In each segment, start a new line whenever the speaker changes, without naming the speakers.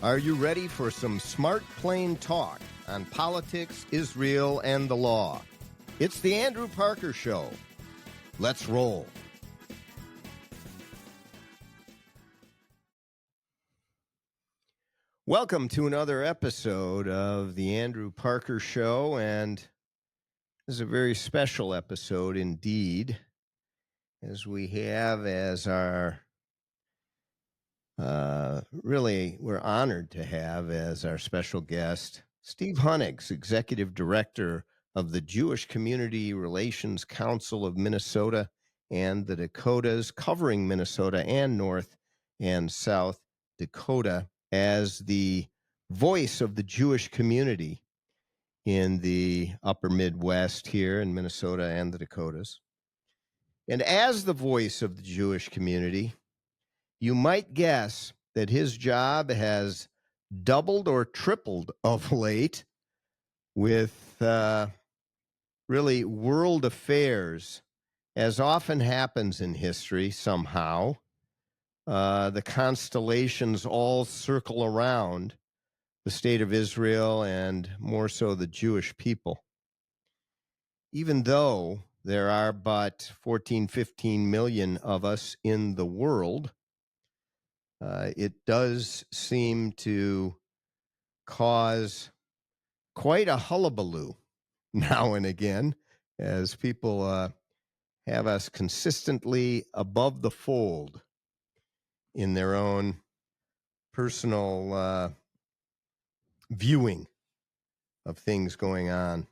Are you ready for some smart, plain talk on politics, Israel, and the law? It's the Andrew Parker Show. Let's roll. Welcome to another episode of the Andrew Parker Show, and this is a very special episode indeed, as we have as our we're honored to have as our special guest Steve Hunegs, Executive Director of the Jewish Community Relations Council of Minnesota and the Dakotas, covering Minnesota and North and South Dakota, as the voice of the Jewish community in the upper Midwest here in Minnesota and the Dakotas. And as the voice of the Jewish community, you might guess that his job has doubled or tripled of late with really world affairs, as often happens in history somehow. The constellations all circle around the state of Israel and more so the Jewish people. Even though there are but 14, 15 million of us in the world, it does seem to cause quite a hullabaloo now and again as people have us consistently above the fold in their own personal viewing of things going on.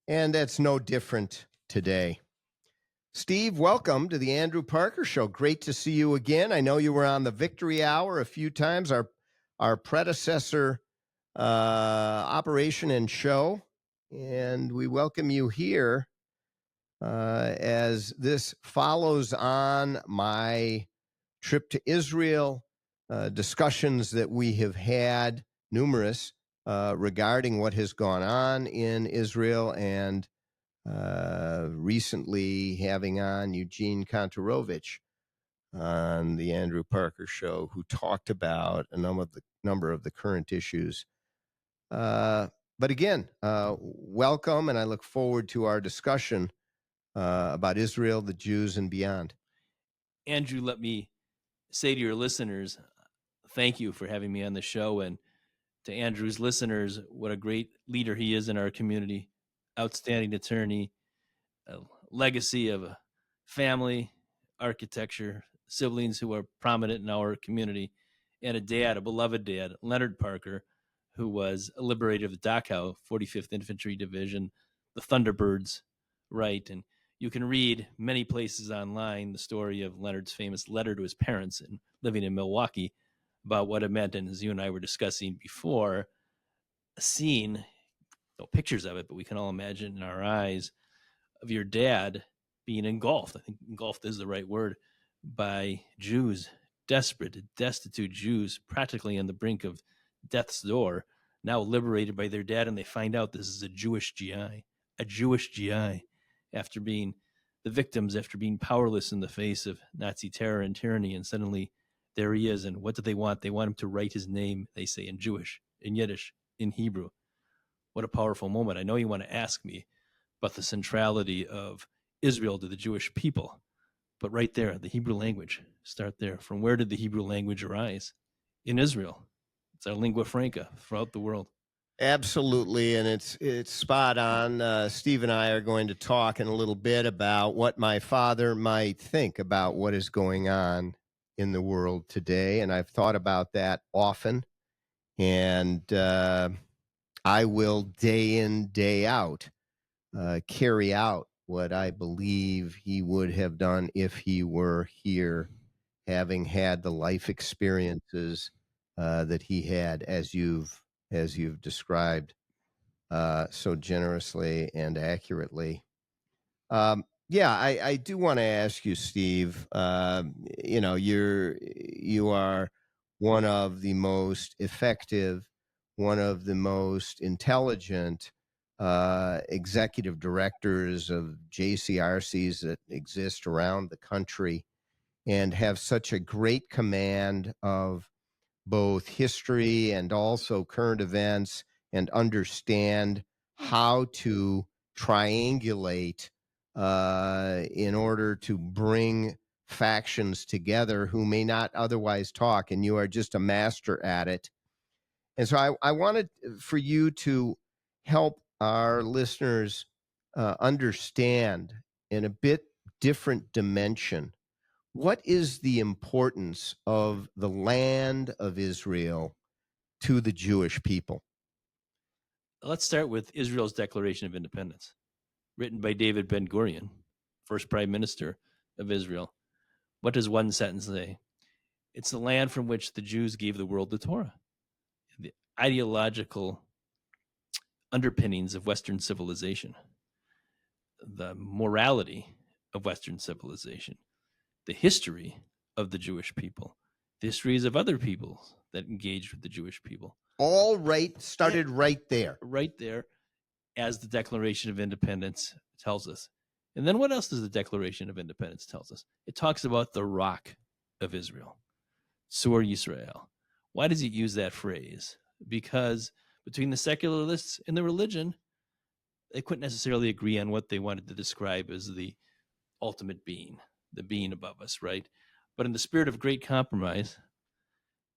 And that's no different today. Steve, welcome to the Andrew Parker Show. Great to see you again. I know you were on the Victory Hour a few times, our predecessor operation and show, and we welcome you here as this follows on my trip to Israel, discussions that we have had, numerous, regarding what has gone on in Israel, and recently having on Eugene Kontorovich on the Andrew Parker Show, who talked about a number of the current issues. But again, welcome, and I look forward to our discussion about Israel, the Jews, and beyond.
Andrew, let me say to your listeners, thank you for having me on the show, and to Andrew's listeners, what a great leader he is in our community. Outstanding attorney, a legacy of a family, architecture, siblings who are prominent in our community, and a dad, a beloved dad, Leonard Parker, who was a liberator of the Dachau 45th Infantry Division, the Thunderbirds, right? And you can read many places online the story of Leonard's famous letter to his parents and living in Milwaukee about what it meant. And as you and I were discussing before, a scene, no pictures of it, but we can all imagine in our eyes of your dad being engulfed. I think engulfed is the right word, by Jews, desperate, destitute Jews, practically on the brink of death's door, now liberated by their dad, and they find out this is a Jewish GI, after being the victims, after being powerless in the face of Nazi terror and tyranny, and suddenly there he is. And what do they want? They want him to write his name, they say, in Jewish, in Yiddish, in Hebrew. What a powerful moment. I know you want to ask me about the centrality of Israel to the Jewish people, but right there, the Hebrew language, start there. From where did the Hebrew language arise? In Israel. It's our lingua franca throughout the world.
Absolutely, and it's spot on. Steve and I are going to talk in a little bit about what my father might think about what is going on in the world today, and I've thought about that often, and I will day in, day out carry out what I believe he would have done if he were here, having had the life experiences that he had, as you've described so generously and accurately. Yeah, I do want to ask you, Steve. You are one of the most effective, one of the most intelligent executive directors of JCRCs that exist around the country, and have such a great command of both history and also current events and understand how to triangulate in order to bring factions together who may not otherwise talk. And you are just a master at it. And so I wanted for you to help our listeners understand in a bit different dimension what is the importance of the land of Israel to the Jewish people.
Let's start with Israel's Declaration of Independence, written by David Ben-Gurion, first prime minister of Israel. What does one sentence say? It's the land from which the Jews gave the world the Torah. The ideological underpinnings of Western civilization, the morality of Western civilization, the history of the Jewish people, the histories of other peoples that engaged with the Jewish people.
All started right there.
Right there, as the Declaration of Independence tells us. And then what else does the Declaration of Independence tells us? It talks about the rock of Israel, Sur Yisrael. Why does it use that phrase? Because between the secularists and the religion, they couldn't necessarily agree on what they wanted to describe as the ultimate being, the being above us, right? But in the spirit of great compromise,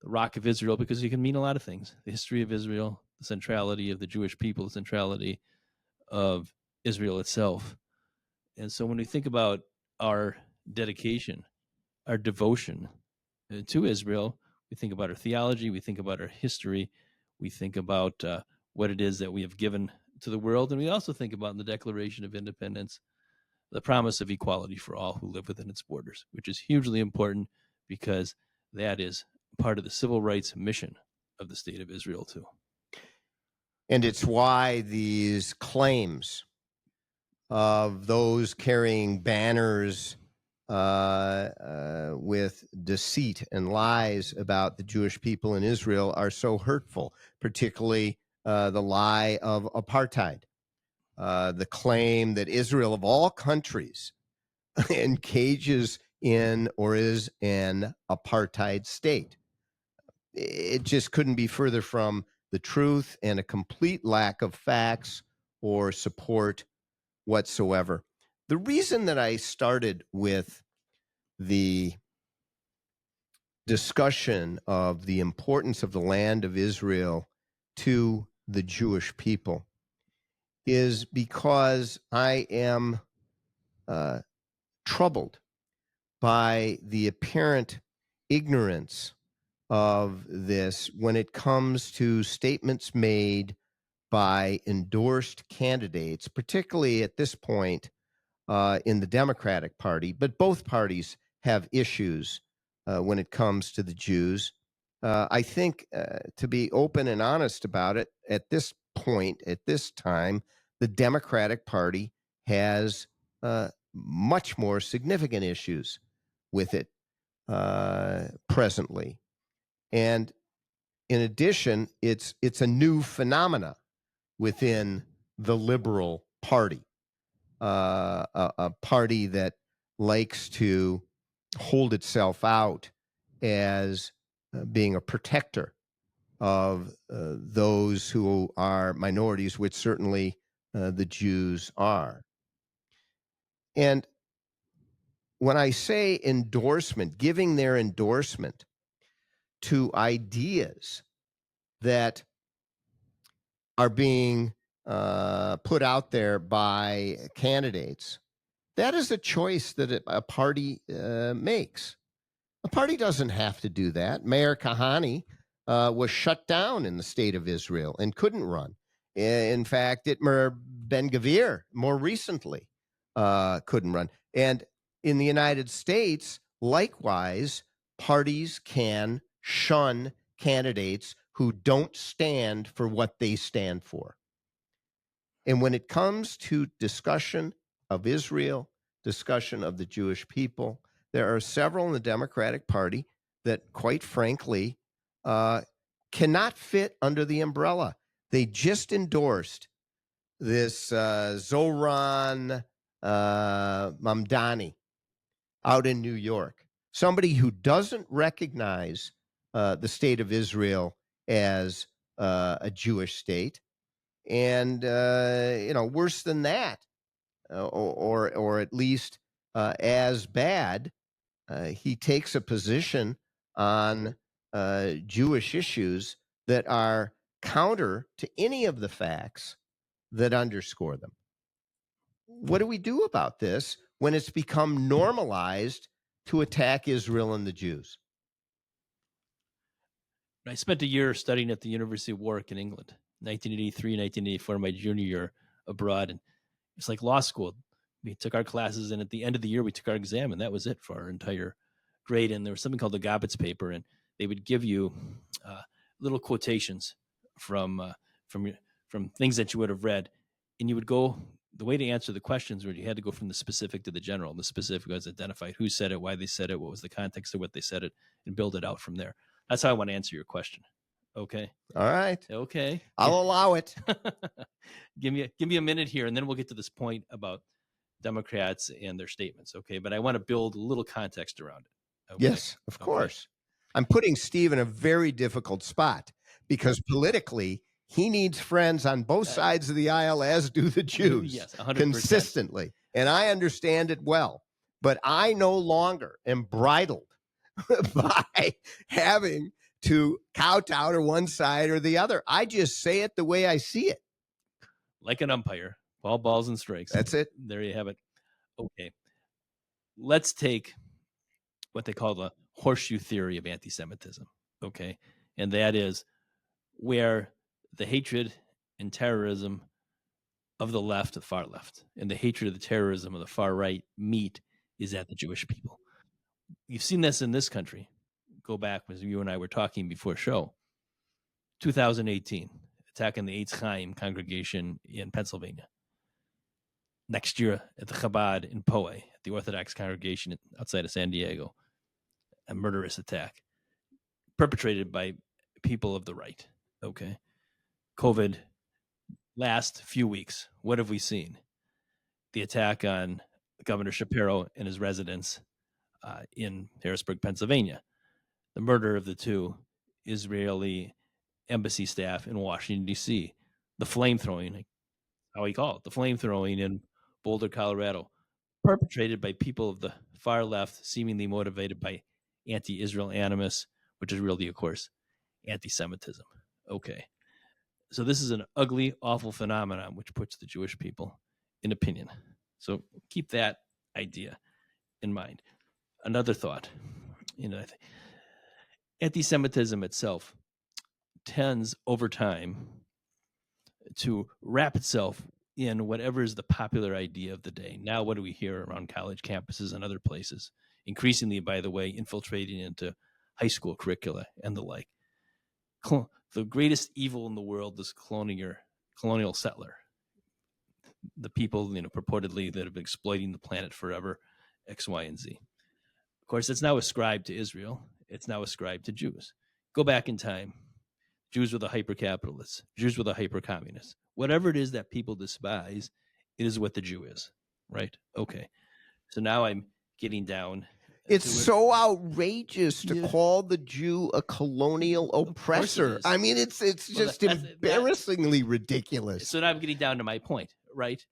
the rock of Israel, because it can mean a lot of things: the history of Israel, the centrality of the Jewish people, the centrality of Israel itself. And so when we think about our dedication, our devotion to Israel, we think about our theology, we think about our history, we think about what it is that we have given to the world, and we also think about in the Declaration of Independence the promise of equality for all who live within its borders, which is hugely important because that is part of the civil rights mission of the state of Israel too.
And it's why these claims of those carrying banners with deceit and lies about the Jewish people in Israel are so hurtful, particularly the lie of apartheid, the claim that Israel, of all countries, engages in or is an apartheid state. It just couldn't be further from the truth and a complete lack of facts or support whatsoever. The reason that I started with the discussion of the importance of the land of Israel to the Jewish people is because I am troubled by the apparent ignorance of this when it comes to statements made by endorsed candidates, particularly at this point in the Democratic Party, but both parties have issues when it comes to the Jews. I think, to be open and honest about it, at this point, at this time, the Democratic Party has much more significant issues with it presently. And in addition, it's a new phenomena within the Liberal Party, a party that likes to hold itself out as being a protector of those who are minorities, which certainly the Jews are. And when I say endorsement, giving their endorsement to ideas that are being put out there by candidates, that is a choice that a party makes. A party doesn't have to do that. Mayor Kahane was shut down in the state of Israel and couldn't run. In fact, Itmar Ben-Gvir more recently couldn't run. And in the United States, likewise, parties can shun candidates who don't stand for what they stand for. And when it comes to discussion of Israel, discussion of the Jewish people, there are several in the Democratic Party that, quite frankly, cannot fit under the umbrella. They just endorsed this Zoran Mamdani out in New York, somebody who doesn't recognize the state of Israel as a Jewish state, and worse than that, or at least as bad. He takes a position on Jewish issues that are counter to any of the facts that underscore them. What do we do about this when it's become normalized to attack Israel and the Jews?
I spent a year studying at the University of Warwick in England, 1983, 1984, my junior year abroad. And it's like law school. We took our classes, and at the end of the year, we took our exam, and that was it for our entire grade. And there was something called the Gobbets paper, and they would give you little quotations from from from things that you would have read, and you would go. The way to answer the questions was you had to go from the specific to the general. And the specific was identified who said it, why they said it, what was the context of what they said it, and build it out from there. That's how I want to answer your question. Okay.
All right.
Okay.
I'll allow it.
give me a minute here, and then we'll get to this point about Democrats and their statements. Okay. But I want to build a little context around it. Okay?
Yes, of course. I'm putting Steve in a very difficult spot because politically, he needs friends on both sides of the aisle, as do the Jews,
yes, 100%.
consistently. And I understand it well. But I no longer am bridled by having to kowtow to one side or the other. I just say it the way I see it.
Like an umpire, ball, balls, and strikes.
That's it.
There you have it. Okay. Let's take what they call the horseshoe theory of anti-Semitism. Okay. And that is where the hatred and terrorism of the left, the far left, and the hatred of the terrorism of the far right meet is at the Jewish people. You've seen this in this country. Go back as you and I were talking before show. 2018, attack on the Eitz Chaim congregation in Pennsylvania. Next year at the Chabad in Poway, at the Orthodox congregation outside of San Diego, a murderous attack perpetrated by people of the right. Okay. COVID, last few weeks, what have we seen? The attack on Governor Shapiro and his residence in Harrisburg, Pennsylvania. The murder of the two Israeli embassy staff in Washington, D.C. The flame throwing, how we call it, the flame throwing in Boulder, Colorado, perpetrated by people of the far left, seemingly motivated by anti-Israel animus, which is really, of course, anti-Semitism. Okay. So this is an ugly, awful phenomenon which puts the Jewish people in opinion. So keep that idea in mind. Another thought, anti-Semitism itself tends over time to wrap itself in whatever is the popular idea of the day. Now, what do we hear around college campuses and other places? Increasingly, by the way, infiltrating into high school curricula and the like. The greatest evil in the world is colonial settler. The people, purportedly that have been exploiting the planet forever, X, Y, and Z. Of course, it's now ascribed to Israel. It's now ascribed to Jews. Go back in time. Jews were the hyper-capitalists. Jews were the hyper-communists. Whatever it is that people despise, it is what the Jew is, right? Okay. So now I'm getting down.
It's so outrageous to call the Jew a colonial oppressor. I mean, it's just embarrassingly ridiculous.
So now I'm getting down to my point, right?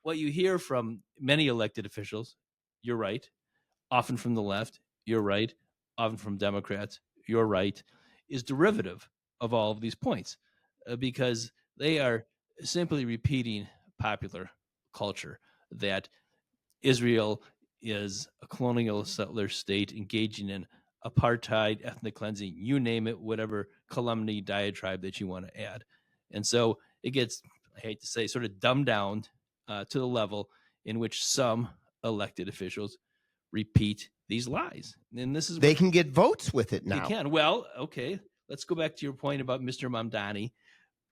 What you hear from many elected officials, you're right, often from the left, you're right, often from Democrats, you're right, is derivative of all of these points because they are simply repeating popular culture that Israel is a colonial settler state engaging in apartheid, ethnic cleansing, you name it, whatever calumny diatribe that you want to add. And so it gets, I hate to say, sort of dumbed down to the level in which some elected officials repeat these lies. And this is
they can get votes with it now.
They can. Well, okay. Let's go back to your point about Mr. Mamdani,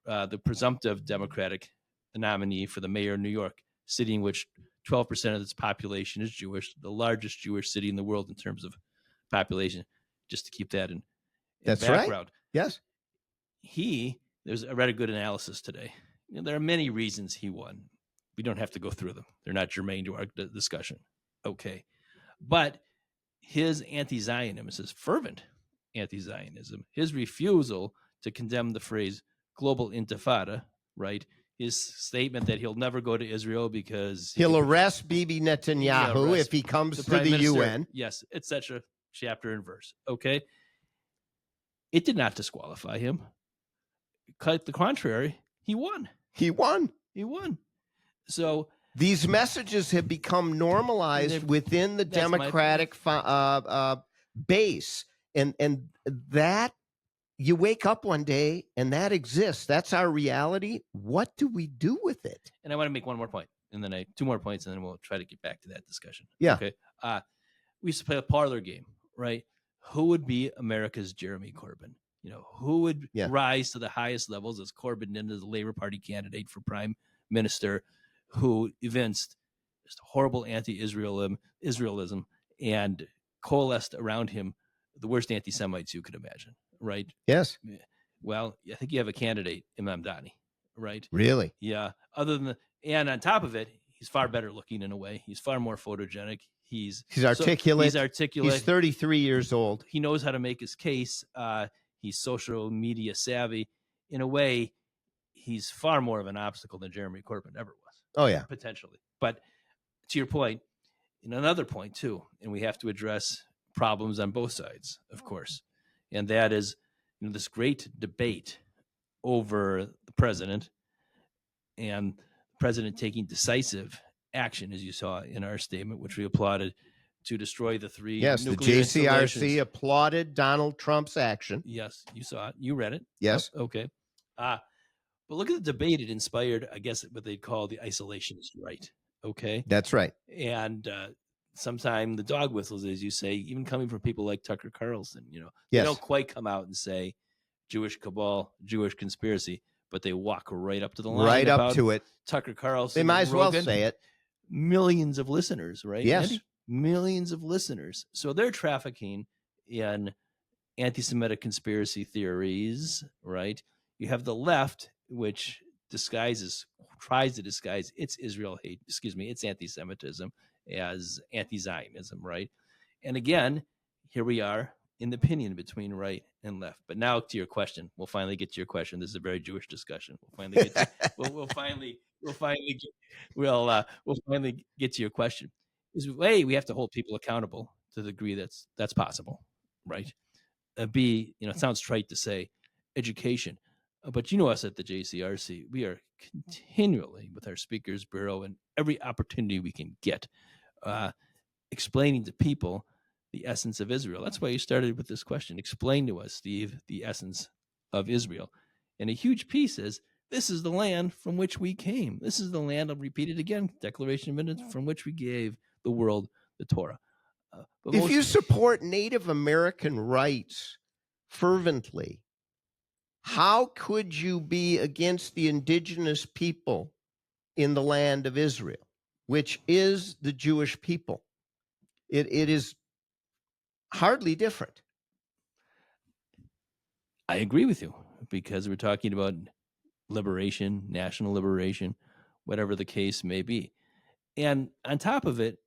the presumptive Democratic nominee for the mayor of New York, city in which 12% of its population is Jewish, the largest Jewish city in the world in terms of population, just to keep that in
That's
background.
Right. Yes.
I read a good analysis today. There are many reasons he won. We don't have to go through them. They're not germane to our discussion. Okay. But his anti-Zionism is fervent anti-Zionism. His refusal to condemn the phrase global intifada, right? His statement that he'll never go to Israel because
he'll arrest Bibi Netanyahu if he comes to the UN.
Yes, etc. Chapter and verse. Okay. It did not disqualify him. Quite the contrary, he won.
He won.
He won. So
these messages have become normalized within the Democratic base, and that you wake up one day and that exists. That's our reality. What do we do with it?
And I want to make one more point, and then two more points, and then we'll try to get back to that discussion.
Yeah.
Okay. We used to play a parlor game, right? Who would be America's Jeremy Corbyn? You know, who would rise to the highest levels as Corbyn did as a Labour Party candidate for prime minister, who evinced just horrible anti-Israelism and coalesced around him the worst anti-Semites you could imagine, right?
Yes.
Well, I think you have a candidate, Imam Dani, right?
Really?
Yeah. And on top of it, he's far better looking in a way. He's far more photogenic. He's
articulate.
He's articulate.
He's 33 years old.
He knows how to make his case. He's social media savvy. In a way, he's far more of an obstacle than Jeremy Corbyn ever was.
Oh, yeah.
Potentially. But to your point, and another point too, and we have to address problems on both sides, of course. And that is, this great debate over the president and the president taking decisive action, as you saw in our statement, which we applauded, to destroy the three nuclear
the JCRC applauded Donald Trump's action.
Yes, you saw it. You read it.
Yes.
Okay. But look at the debate it inspired, I guess, what they'd call the isolationist right. Okay.
That's right.
And sometimes the dog whistles, as you say, even coming from people like Tucker Carlson, they don't quite come out and say Jewish cabal, Jewish conspiracy, but they walk right up to the line.
Right up to it.
Tucker Carlson.
They might as well say it.
Millions of listeners, right?
Yes.
Andy? Millions of listeners. So they're trafficking in anti-Semitic conspiracy theories, right? You have the left, which tries to disguise its Israel hate, its anti-Semitism as anti-Zionism, right? And again, here we are in the opinion between right and left. But now to your question, we'll finally get to your question. This is a very Jewish discussion. We'll finally get to, we'll finally get to your question. We have to hold people accountable to the degree that's possible, right? B, it sounds trite to say education, but us at the JCRC, we are continually with our speakers bureau and every opportunity we can get, explaining to people the essence of Israel. That's why you started with this question. Explain to us, Steve, the essence of Israel. And a huge piece is, this is the land from which we came. This is the land, I'll repeat it again, Declaration of Independence, from which we gave the world the Torah.
If you support Native American rights fervently, how could you be against the indigenous people in the land of Israel, which is the Jewish people? It is hardly different.
I agree with you, because we're talking about liberation, national liberation, whatever the case may be. And on top of it,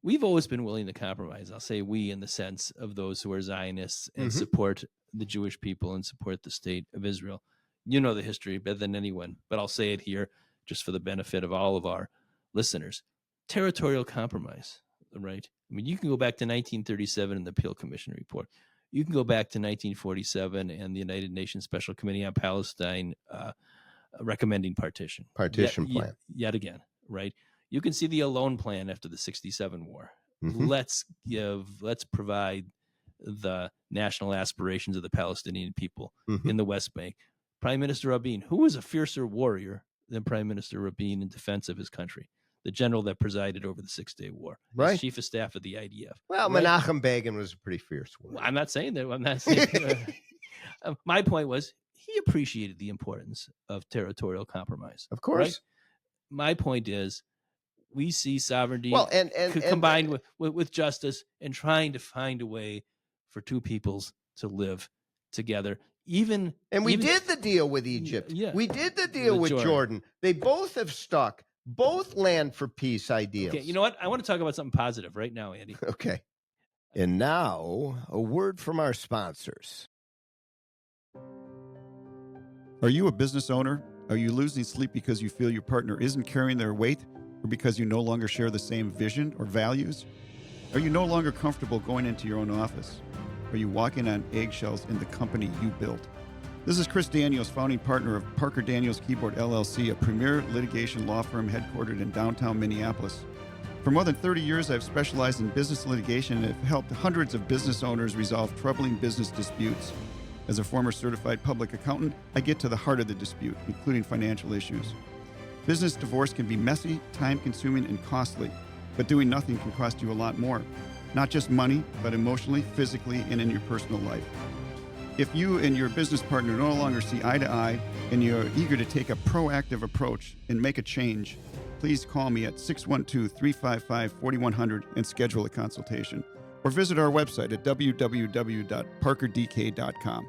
we've always been willing to compromise. I'll say we in the sense of those who are Zionists and support the Jewish people and support the state of Israel. You know the history better than anyone, but I'll say it here just for the benefit of all of our listeners. Territorial compromise, right? I mean, you can go back to 1937 and the Peel Commission report. You can go back to 1947 and the United Nations Special Committee on Palestine recommending partition.
Partition plan.
Yet again, right? You can see the Alone Plan after the 1967 war. Let's provide the national aspirations of the Palestinian people in the West Bank. Prime Minister Rabin, who was a fiercer warrior than Prime Minister Rabin in defense of his country, the general that presided over the 6-Day War,
right?
Chief of Staff of the IDF.
Well, right? Menachem Begin was a pretty fierce warrior.
Well, I'm not saying that. I'm not saying my point was he appreciated the importance of territorial compromise.
Of course.
Right? My point is, we see sovereignty
and
combined with justice and trying to find a way for two peoples to live together. We did
the deal with Egypt. Yeah. We did the deal with Jordan. They both have stuck. Both land for peace ideals.
Okay, you know what? I want to talk about something positive right now, Andy.
Okay. And now, a word from our sponsors.
Are you a business owner? Are you losing sleep because you feel your partner isn't carrying their weight, or because you no longer share the same vision or values? Are you no longer comfortable going into your own office? Are you walking on eggshells in the company you built? This is Chris Daniels, founding partner of Parker Daniels Keyboard LLC, a premier litigation law firm headquartered in downtown Minneapolis. For more than 30 years, I've specialized in business litigation and have helped hundreds of business owners resolve troubling business disputes. As a former certified public accountant, I get to the heart of the dispute, including financial issues. Business divorce can be messy, time-consuming, and costly, but doing nothing can cost you a lot more. Not just money, but emotionally, physically, and in your personal life. If you and your business partner no longer see eye to eye and you're eager to take a proactive approach and make a change, please call me at 612-355-4100 and schedule a consultation. Or visit our website at www.parkerdk.com.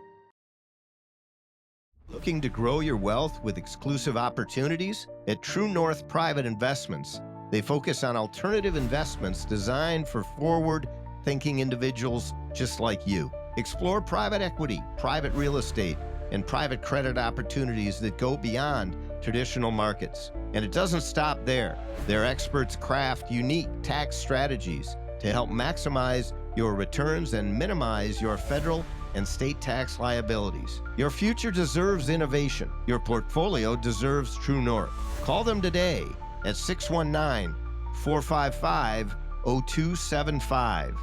Looking to grow your wealth with exclusive opportunities? At True North Private Investments, they focus on alternative investments designed for forward-thinking individuals just like you. Explore private equity, private real estate, and private credit opportunities that go beyond traditional markets. And it doesn't stop there. Their experts craft unique tax strategies to help maximize your returns and minimize your federal and state tax liabilities. Your future deserves innovation. Your portfolio deserves True North. Call them today at 619-455-0275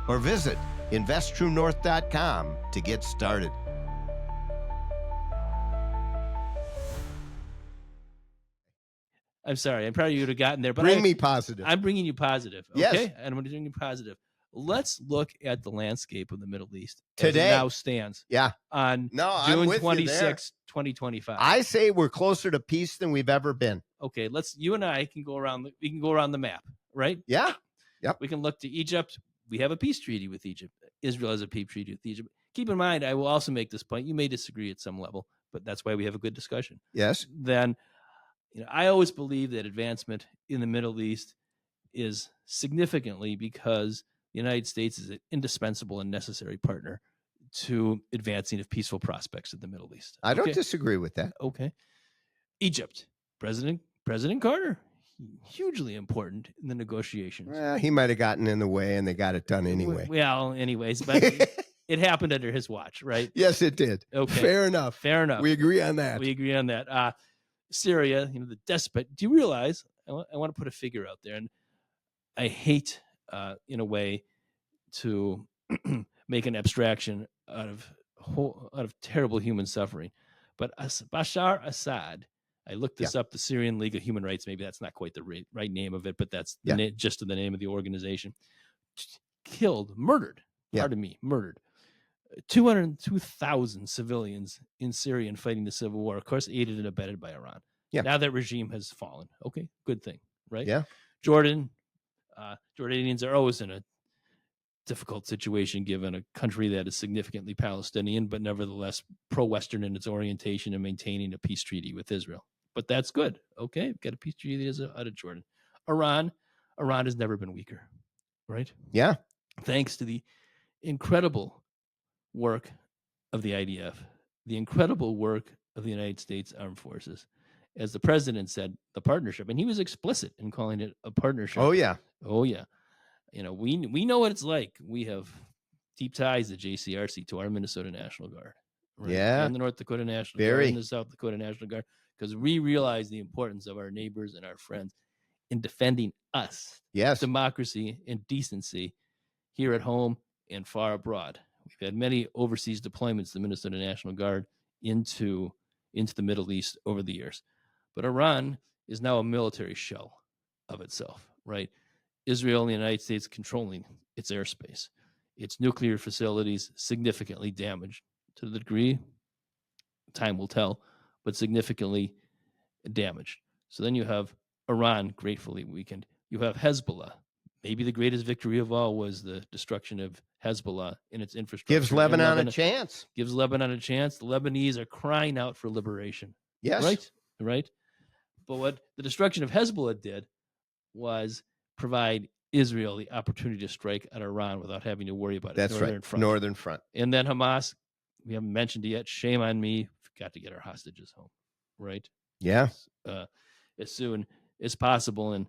or visit investtruenorth.com to get started.
I'm sorry. I'm proud of you to have gotten there, but
Bring me positive.
I'm bringing you positive. Okay,
Yes.
and I'm going to bring you positive. Let's look at the landscape of the Middle East
Today.
as it now stands.
Yeah.
On
I'm
June
with you
26, 2025.
I say we're closer to peace than we've ever been.
Okay, you and I can go around. We can go around the map, right?
Yeah. Yep.
We can look to Egypt. We have a peace treaty with Egypt. Israel has a peace treaty with Egypt. Keep in mind, I will also make this point. You may disagree at some level, but that's why we have a good discussion.
Yes.
Then, I always believe that advancement in the Middle East is significantly because the United States is an indispensable and necessary partner to advancing of peaceful prospects in the Middle East.
I don't disagree with that.
Okay. Egypt, President Carter, hugely important in the negotiations.
Well, he might have gotten in the way and they got it done anyway.
Well, anyways, but it happened under his watch, right?
Yes, it did.
Okay.
Fair enough.
We
agree on that.
Syria, the despot. Do you realize, I want to put a figure out there, and I hate, in a way, to make an abstraction out of terrible human suffering. But Bashar Assad, I looked this up, the Syrian League of Human Rights, maybe that's not quite the right name of it, but that's just the name of the organization, murdered 202,000 civilians in Syria and fighting the civil war, of course, aided and abetted by Iran. Yeah. Now that regime has fallen. Okay, good thing, right?
Yeah.
Jordanians are always in a difficult situation given a country that is significantly Palestinian, but nevertheless pro-Western in its orientation and maintaining a peace treaty with Israel. But that's good. Okay, we've got a peace treaty out of Jordan. Iran has never been weaker, right?
Yeah.
Thanks to the incredible work of the IDF, the incredible work of the United States Armed Forces. As the president said, the partnership, and he was explicit in calling it a partnership.
Oh, yeah.
We know what it's like. We have deep ties at JCRC to our Minnesota National Guard. Right?
Yeah.
And the North Dakota National Guard and the South Dakota National Guard, because we realize the importance of our neighbors and our friends in defending us.
Yes.
Democracy and decency here at home and far abroad. We've had many overseas deployments, the Minnesota National Guard, into the Middle East over the years. But Iran is now a military shell of itself, right? Israel and the United States controlling its airspace, its nuclear facilities significantly damaged to the degree, time will tell, but significantly damaged. So then you have Iran gratefully weakened. You have Hezbollah. Maybe the greatest victory of all was the destruction of Hezbollah in its infrastructure.
Gives Lebanon a chance.
Gives Lebanon a chance. The Lebanese are crying out for liberation.
Yes.
Right? But what the destruction of Hezbollah did was provide Israel the opportunity to strike at Iran without having to worry about it.
That's
Northern
right.
Front.
Northern Front.
And then Hamas, we haven't mentioned it yet. Shame on me. We've got to get our hostages home, right?
Yeah.
As soon as possible, and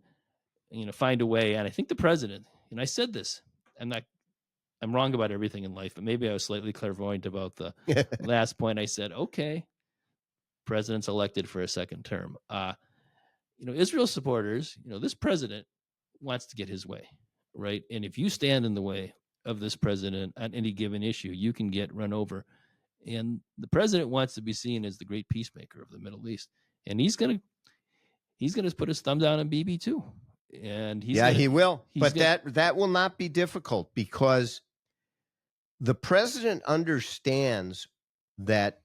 find a way. And I think the president, and I said this, I'm wrong about everything in life, but maybe I was slightly clairvoyant about the last point. I said, okay, president's elected for a second term. Israel supporters, this president wants to get his way, right? And if you stand in the way of this president on any given issue, you can get run over. And the president wants to be seen as the great peacemaker of the Middle East, and he's gonna put his thumb down on Bibi too. And
he will. But
gonna,
that will not be difficult, because the president understands that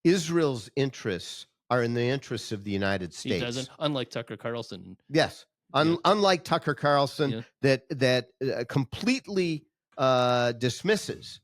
Israel's interests are in the interests of the United States.
He doesn't, unlike Tucker Carlson.
Yes, unlike Tucker Carlson, that completely dismisses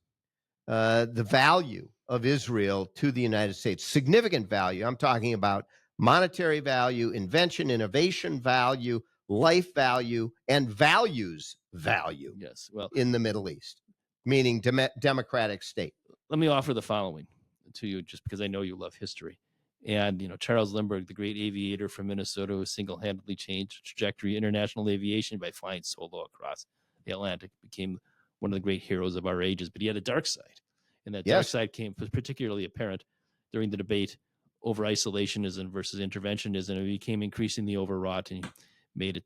the value of Israel to the United States. Significant value. I'm talking about monetary value, invention, innovation value, life value, and values value.
Yes, well,
in the Middle East, meaning democratic state.
Let me offer the following to you, just because I know you love history. And, Charles Lindbergh, the great aviator from Minnesota, who single-handedly changed the trajectory of international aviation by flying solo across the Atlantic, became one of the great heroes of our ages. But he had a dark side. And that dark side was particularly apparent during the debate over isolationism versus interventionism. It became increasingly overwrought, and he made it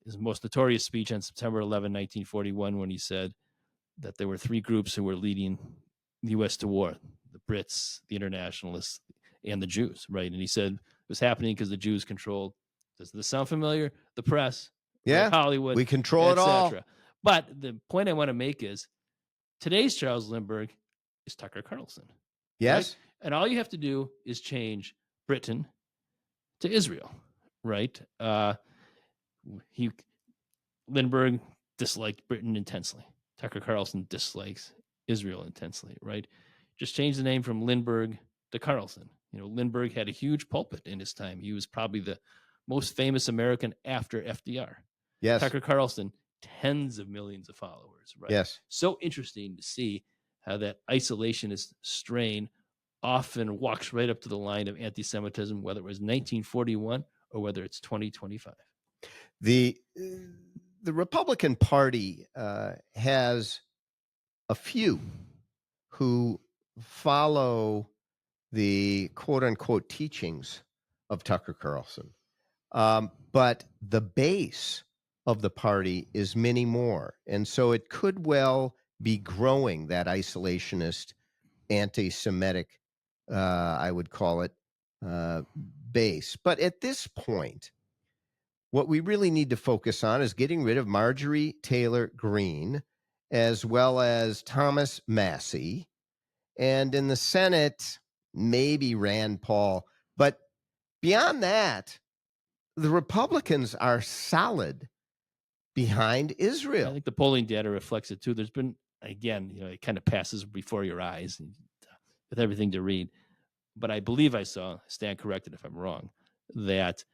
his most notorious speech on September 11, 1941, when he said that there were three groups who were leading the U.S. to war: the Brits, the internationalists, and the Jews, right? And he said it was happening because the Jews controlled, does this sound familiar? The press, Hollywood.
We control it all.
But the point I want to make is today's Charles Lindbergh is Tucker Carlson.
Yes.
Right? And all you have to do is change Britain to Israel, right? Lindbergh disliked Britain intensely. Tucker Carlson dislikes Israel intensely, right? Just change the name from Lindbergh to Carlson. Lindbergh had a huge pulpit in his time. He was probably the most famous American after FDR.
Yes.
Tucker Carlson, tens of millions of followers, right?
Yes.
So interesting to see how that isolationist strain often walks right up to the line of anti-Semitism, whether it was 1941 or whether it's 2025.
The Republican Party has a few who follow the quote-unquote teachings of Tucker Carlson. But the base of the party is many more. And so it could well be growing, that isolationist, anti-Semitic, I would call it, base. But at this point, what we really need to focus on is getting rid of Marjorie Taylor Greene, as well as Thomas Massie, and in the Senate, maybe Rand Paul. But beyond that, the Republicans are solid behind Israel.
I think the polling data reflects it too. There's been, again, it kind of passes before your eyes with everything to read. But I believe I saw, stand corrected if I'm wrong, that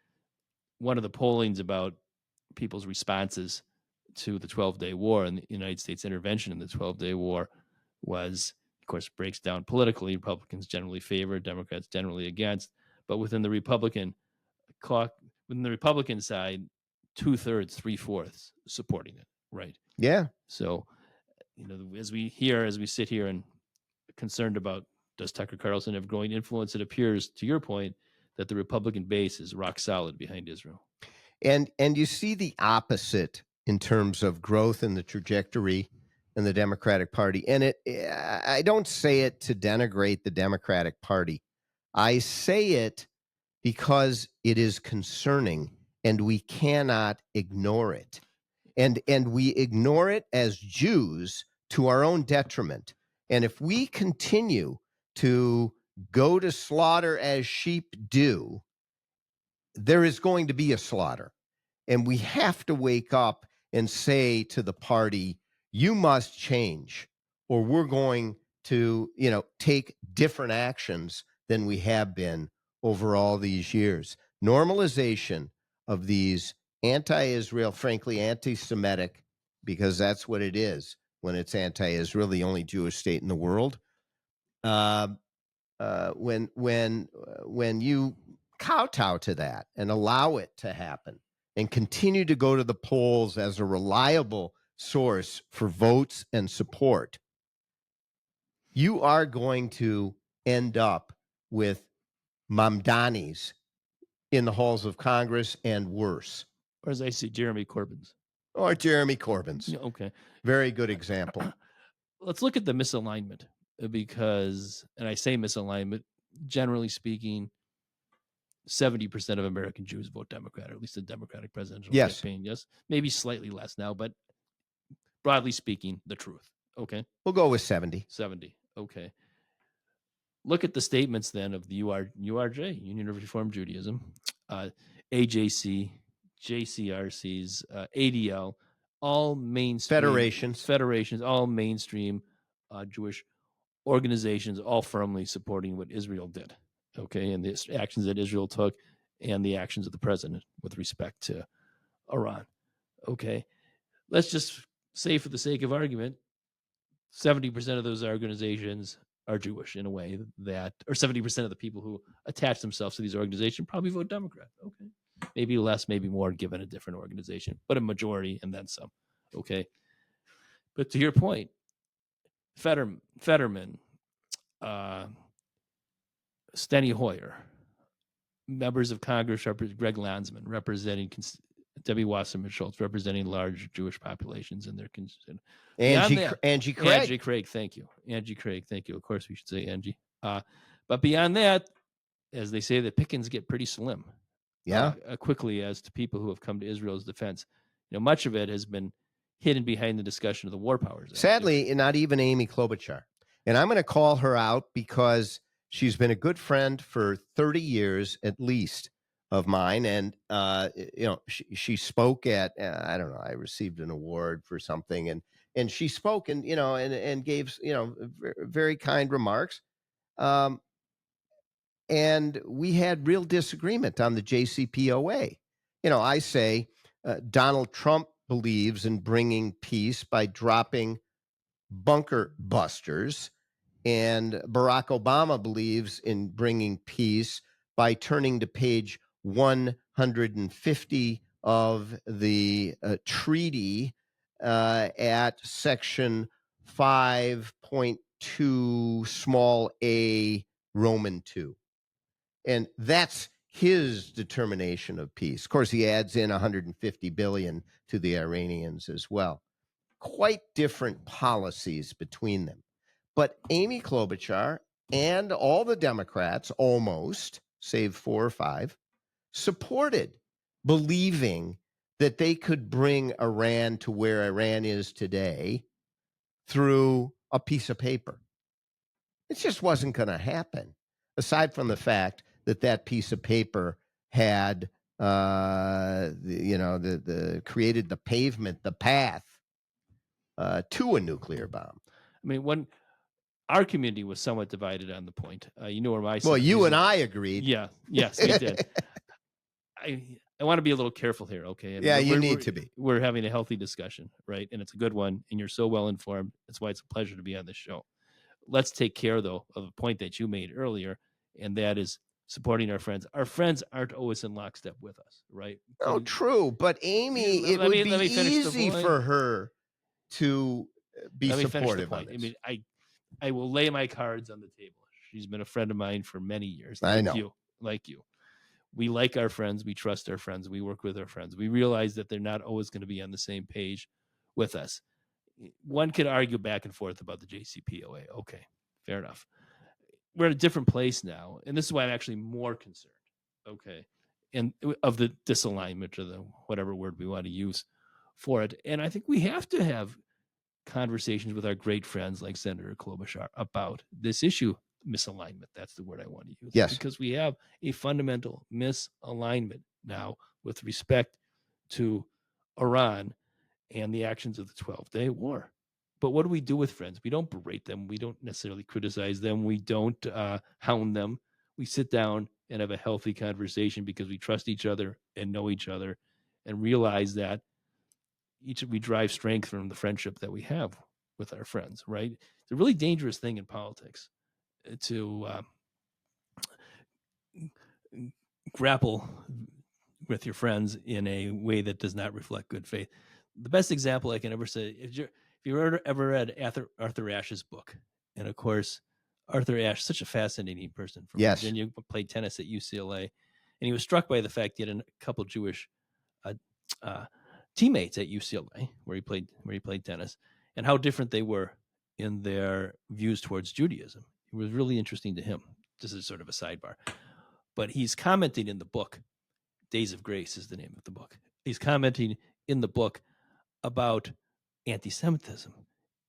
one of the pollings about people's responses to the 12-day war and the United States intervention in the 12-day war was, of course, breaks down politically. Republicans generally favor, Democrats generally against. But within the Republican side, 2/3, 3/4 supporting it, right?
Yeah.
So, as we sit here and concerned about, does Tucker Carlson have growing influence? It appears, to your point, that the Republican base is rock solid behind Israel.
And you see the opposite in terms of growth in the trajectory in the Democratic Party. And I don't say it to denigrate the Democratic Party. I say it because it is concerning, and we cannot ignore it. And we ignore it as Jews to our own detriment. And if we continue to go to slaughter as sheep do, there is going to be a slaughter. And we have to wake up and say to the party, you must change, or we're going to, take different actions than we have been over all these years. Normalization of these anti-Israel, frankly, anti-Semitic because that's what it is when it's anti-Israel, the only Jewish state in the world. Uh, when you kowtow to that and allow it to happen and continue to go to the polls as a reliable source for votes and support, you are going to end up with Mamdanis in the halls of Congress and worse.
Or as I see, Jeremy Corbyn's.
Or Jeremy Corbyn's.
Yeah, okay.
Very good example.
Let's look at the misalignment because, and I say misalignment, generally speaking, 70% of American Jews vote Democrat, or at least the Democratic presidential campaign. Yes. Maybe slightly less now, but broadly speaking, the truth. Okay.
We'll go with 70.
70. Okay. Look at the statements then of the URJ, Union of Reform Judaism, AJC, JCRCs, ADL, all mainstream federations, all mainstream Jewish organizations, all firmly supporting what Israel did. Okay, and the actions that Israel took, and the actions of the president with respect to Iran. Okay, let's just say, for the sake of argument, 70% of those organizations are Jewish in a way that, or 70% of the people who attach themselves to these organizations probably vote Democrat. Okay. Maybe less, maybe more, given a different organization, but a majority and then some. Okay. But to your point, Fetterman, Steny Hoyer, members of Congress, Greg Landsman, representing Debbie Wasserman Schultz, representing large Jewish populations in their concern.
Angie Craig.
Thank you. Angie Craig, thank you. Of course, we should say Angie. But beyond that, as they say, the pickings get pretty slim. Quickly, as to people who have come to Israel's defense. Much of it has been hidden behind the discussion of the War Powers Act.
Sadly, not even Amy Klobuchar. And I'm going to call her out because she's been a good friend for 30 years at least of mine. And, she spoke at, I don't know, I received an award for something. And she spoke and gave, very kind remarks. And we had real disagreement on the JCPOA. I say Donald Trump believes in bringing peace by dropping bunker busters, and Barack Obama believes in bringing peace by turning to page 150 of the treaty at section 5.2 small a Roman 2. And that's his determination of peace. Of course, he adds in 150 billion to the Iranians as well. Quite different policies between them. But Amy Klobuchar and all the Democrats, almost, save 4 or 5, supported believing that they could bring Iran to where Iran is today through a piece of paper. It just wasn't going to happen, aside from the fact that piece of paper had, created the pavement, the path to a nuclear bomb.
I mean, when our community was somewhat divided on the point, where my
well, you and I agreed.
Yeah, yes, we did. I want to be a little careful here, okay?
You need to be.
We're having a healthy discussion, right? And it's a good one, and you're so well informed. That's why it's a pleasure to be on this show. Let's take care, though, of a point that you made earlier, and that is supporting our friends. Our friends aren't always in lockstep with us, right?
Oh, true. But Amy, it would be easy for her to be supportive of this.
I mean, I will lay my cards on the table. She's been a friend of mine for many years.
I know.
Like you. We like our friends. We trust our friends. We work with our friends. We realize that they're not always going to be on the same page with us. One could argue back and forth about the JCPOA. Okay, fair enough. We're in a different place now, and this is why I'm actually more concerned. Okay, and of the disalignment, or the whatever word we want to use for it. And I think we have to have conversations with our great friends like Senator Klobuchar about this issue. Misalignment, that's the word I want to use.
Yes.
Because we have a fundamental misalignment now with respect to Iran and the actions of the 12-day war. But what do we do with friends? We don't berate them. We don't necessarily criticize them. We don't hound them. We sit down and have a healthy conversation because we trust each other and know each other and realize that we derive strength from the friendship that we have with our friends, right? It's a really dangerous thing in politics to grapple with your friends in a way that does not reflect good faith. The best example I can ever say, if you ever read Arthur Ashe's book, and of course, Arthur Ashe, such a fascinating person from
Yes.
Virginia, played tennis at UCLA, and he was struck by the fact he had a couple Jewish teammates at UCLA where he played tennis, and how different they were in their views towards Judaism. It was really interesting to him. This is sort of a sidebar, but he's commenting in the book. Days of Grace is the name of the book. He's commenting in the book about anti-Semitism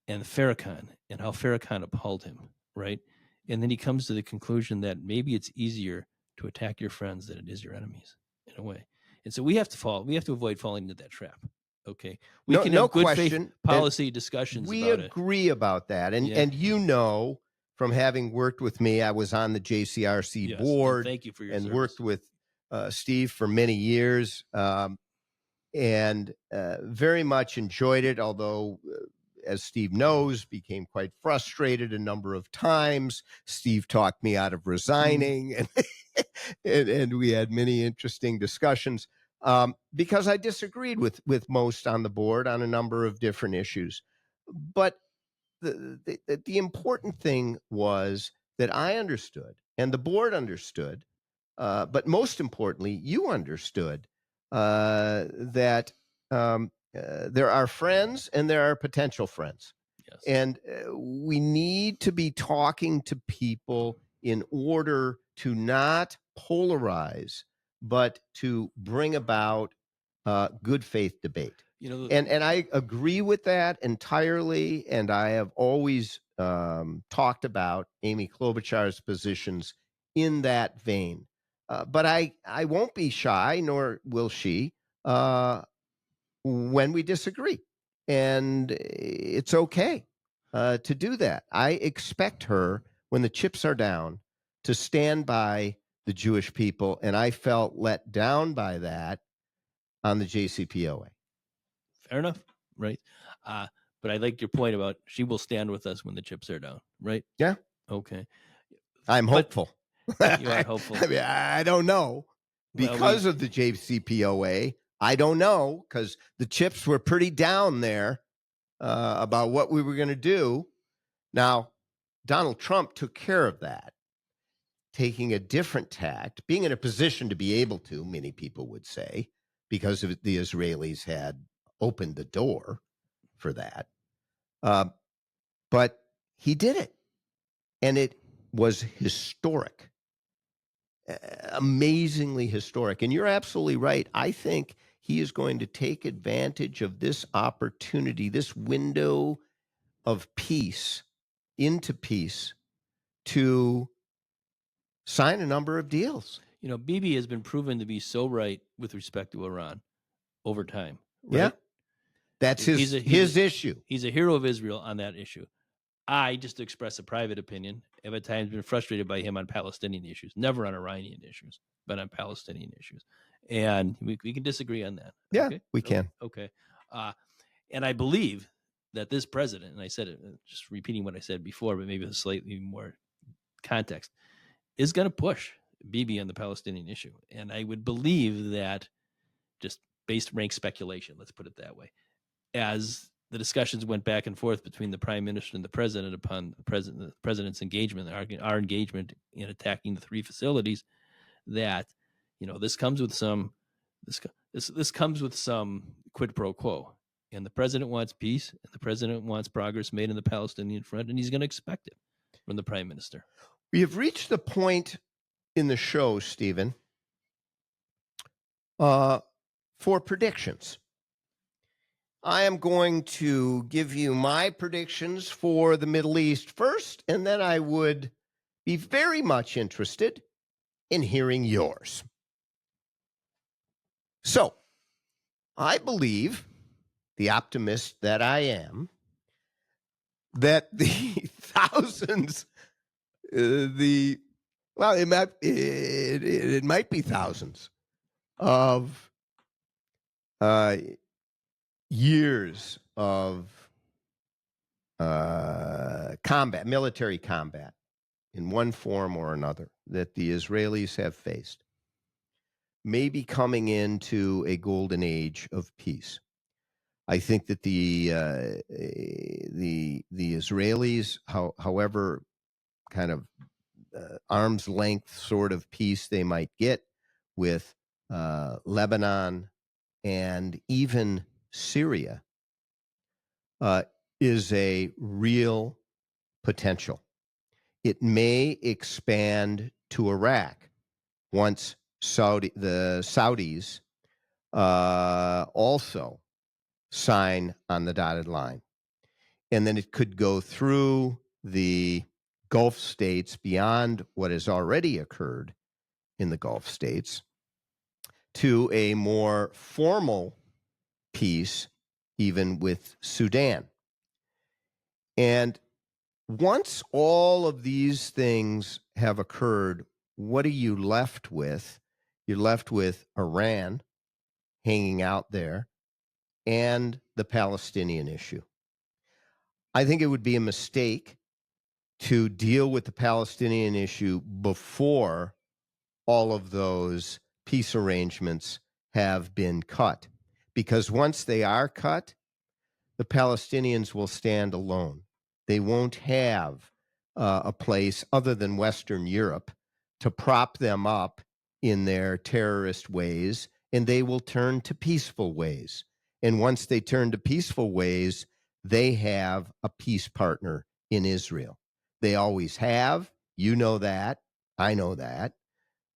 and Farrakhan and how Farrakhan upheld him, right? And then he comes to the conclusion that maybe it's easier to attack your friends than it is your enemies, in a way. And so we have to avoid falling into that trap. Okay, we can have good faith policy discussions.
We agree about that, and you know, from having worked with me, I was on the JCRC board.
Thank you for your
and
service.
Worked with Steve for many years, and very much enjoyed it. Although, as Steve knows, became quite frustrated a number of times. Steve talked me out of resigning, and we had many interesting discussions. Because I disagreed with most on the board on a number of different issues. But the important thing was that I understood and the board understood, but most importantly, you understood that there are friends and there are potential friends.
Yes.
And we need to be talking to people in order to not polarize, but to bring about good faith debate. And I agree with that entirely. And I have always talked about Amy Klobuchar's positions in that vein. But I won't be shy, nor will she, when we disagree. And it's okay to do that. I expect her, when the chips are down, to stand by the Jewish people. And I felt let down by that on the JCPOA.
Fair enough, right? But I like your point about she will stand with us when the chips are down, right?
Yeah.
Okay.
I'm hopeful.
You are hopeful.
I mean, I don't know. Because of the JCPOA, I don't know, because the chips were pretty down there about what we were going to do. Now, Donald Trump took care of that, taking a different tact, being in a position to be able to, many people would say, because of the Israelis had opened the door for that. But he did it, and it was historic. Amazingly historic. And you're absolutely right. I think he is going to take advantage of this opportunity, this window of peace, into peace, to sign a number of deals.
You know, Bibi has been proven to be so right with respect to Iran over time. Right?
Yeah. That's his issue.
He's a hero of Israel on that issue. I, just to express a private opinion, have at times been frustrated by him on Palestinian issues, never on Iranian issues, but on Palestinian issues. And we can disagree on that.
Yeah,
okay?
We can.
Okay. And I believe that this president, and I said it, just repeating what I said before, but maybe with slightly more context, is going to push Bibi on the Palestinian issue. And I would believe that, just based rank speculation, let's put it that way, as the discussions went back and forth between the prime minister and the president upon the president's engagement, our engagement in attacking the three facilities, that, you know, this comes with some quid pro quo. And the president wants peace, and the president wants progress made in the Palestinian front, and he's going to expect it from the prime minister.
We have reached the point in the show, Stephen, for predictions. I am going to give you my predictions for the Middle East first, and then I would be very much interested in hearing yours. So, I believe, the optimist that I am, that the thousands, it might be thousands of years of combat, military combat in one form or another that the Israelis have faced may be coming into a golden age of peace. I think that the Israelis, however kind of arm's length sort of peace they might get with Lebanon and even Syria, is a real potential. It may expand to Iraq once the Saudis also sign on the dotted line. And then it could go through the Gulf states beyond what has already occurred in the Gulf states to a more formal peace, even with Sudan. And once all of these things have occurred, what are you left with? You're left with Iran hanging out there and the Palestinian issue. I think it would be a mistake to deal with the Palestinian issue before all of those peace arrangements have been cut. Because once they are cut, the Palestinians will stand alone. They won't have a place other than Western Europe to prop them up in their terrorist ways, and they will turn to peaceful ways. And once they turn to peaceful ways, they have a peace partner in Israel. They always have. You know that. I know that.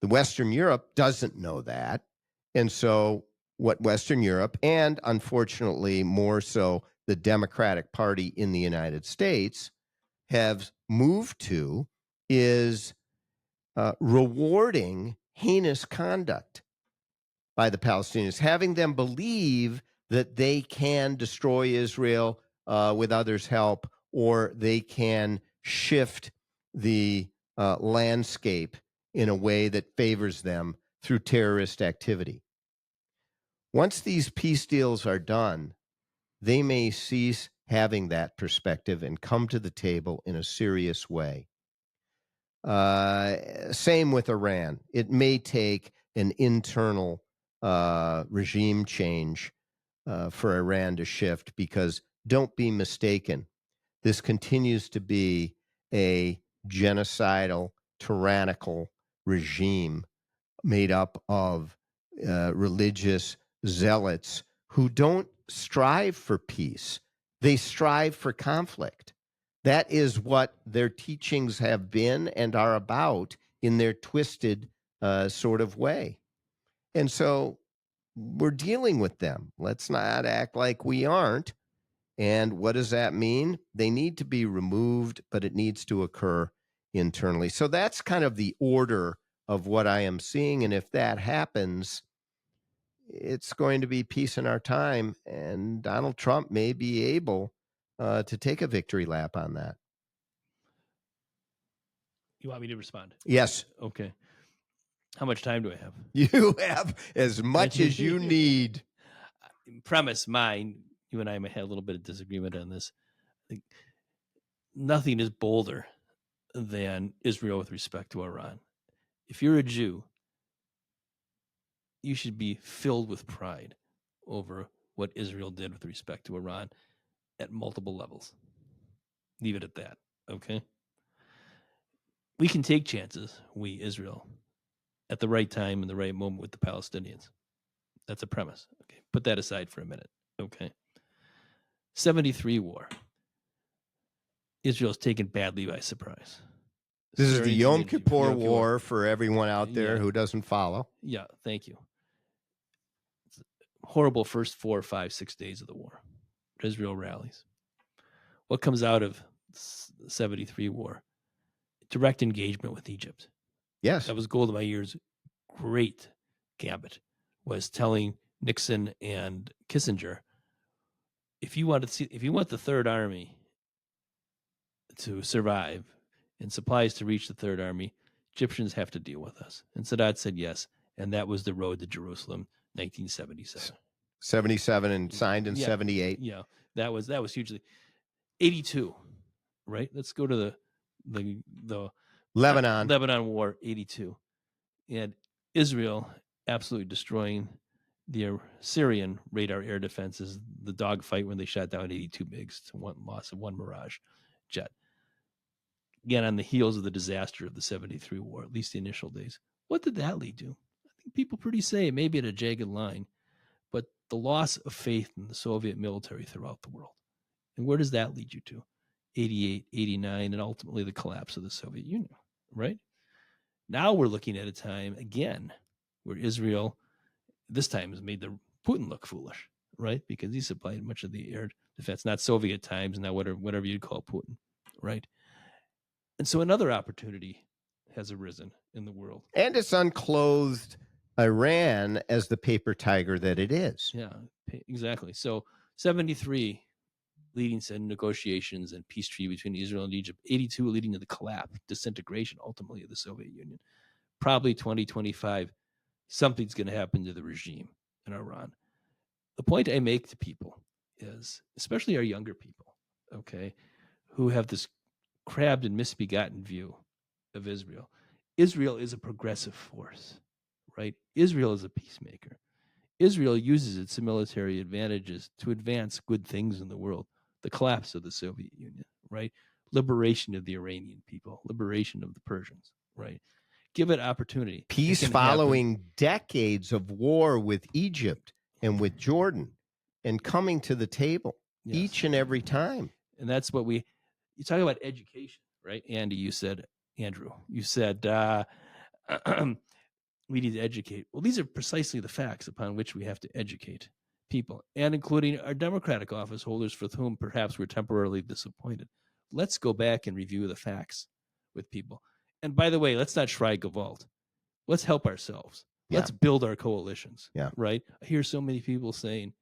The Western Europe doesn't know that. And so what Western Europe, and unfortunately more so the Democratic Party in the United States, have moved to is rewarding heinous conduct by the Palestinians, having them believe that they can destroy Israel with others' help, or they can shift the landscape in a way that favors them through terrorist activity. Once these peace deals are done, they may cease having that perspective and come to the table in a serious way. Same with Iran. It may take an internal regime change for Iran to shift, because don't be mistaken, this continues to be a genocidal, tyrannical regime made up of religious zealots who don't strive for peace. They strive for conflict. That is what their teachings have been and are about in their twisted sort of way. And so we're dealing with them. Let's not act like we aren't. And what does that mean? They need to be removed, but it needs to occur internally. So that's kind of the order of what I am seeing. And if that happens, it's going to be peace in our time. And Donald Trump may be able to take a victory lap on that.
You want me to respond?
Yes.
Okay. How much time do I have?
You have as much as you need.
Premise mine, you and I may have a little bit of disagreement on this. I think nothing is bolder than Israel with respect to Iran. If you're a Jew, you should be filled with pride over what Israel did with respect to Iran at multiple levels. Leave it at that, okay? We can take chances, we, Israel, at the right time and the right moment with the Palestinians. That's a premise. Okay, put that aside for a minute, okay? 73 war. Israel's taken badly by surprise.
This is the
Syrian
Yom
community-
Kippur
Yom Kippur.
War for everyone out there
Yeah.
who doesn't follow.
Yeah, thank you. It's a horrible first 4, 5, 6 days of the war. Israel rallies. What comes out of the 73 war? Direct engagement with Egypt.
Yes.
That was Golda Meir's great gambit, was telling Nixon and Kissinger, if you want the Third Army to survive and supplies to reach the Third Army, Egyptians have to deal with us. And Sadat said yes, and that was the road to Jerusalem, 1977.
77 and signed in
Yeah.
78.
Yeah, that was hugely. 82, right? Let's go to the
Lebanon.
Lebanon War, 82, and Israel absolutely destroying the Syrian radar air defenses. The dogfight when they shot down 82 MiGs to one loss of one Mirage jet. Again, on the heels of the disaster of the 73 war, at least the initial days. What did that lead to? I think people pretty say maybe at a jagged line, but the loss of faith in the Soviet military throughout the world. And where does that lead you to? 88, 89, and ultimately the collapse of the Soviet Union, right? Now we're looking at a time again where Israel, this time, has made the Putin look foolish, right? Because he supplied much of the air defense, not Soviet times, now whatever you'd call Putin, right? And so another opportunity has arisen in the world.
And it's unclothed Iran as the paper tiger that it is.
Yeah, exactly. So 73 leading to negotiations and peace treaty between Israel and Egypt. 82 leading to the collapse, disintegration ultimately of the Soviet Union. Probably 2025, something's going to happen to the regime in Iran. The point I make to people is, especially our younger people, okay, who have this crabbed and misbegotten view of Israel. Israel is a progressive force, right? Israel is a peacemaker. Israel uses its military advantages to advance good things in the world. The collapse of the Soviet Union, right? Liberation of the Iranian people, liberation of the Persians, right? Give it opportunity.
Peace following decades of war with Egypt and with Jordan and coming to the table each and every time.
And that's what you talk about education, right? Andrew, you said, we need to educate. Well, these are precisely the facts upon which we have to educate people, and including our Democratic office holders with whom perhaps we're temporarily disappointed. Let's go back and review the facts with people. And by the way, let's not Schweigewald. Let's help ourselves. Let's build our coalitions, right? I hear so many people saying,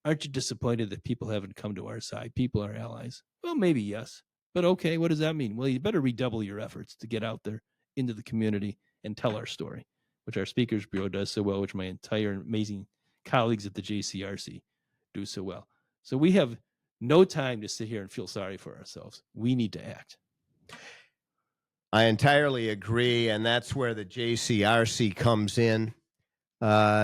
aren't you disappointed that people haven't come to our side? People are allies. Well, maybe yes. But okay, what does that mean? Well, you better redouble your efforts to get out there into the community and tell our story, which our Speakers Bureau does so well, which my entire amazing colleagues at the JCRC do so well. So we have no time to sit here and feel sorry for ourselves. We need to act.
I entirely agree, and that's where the JCRC comes in.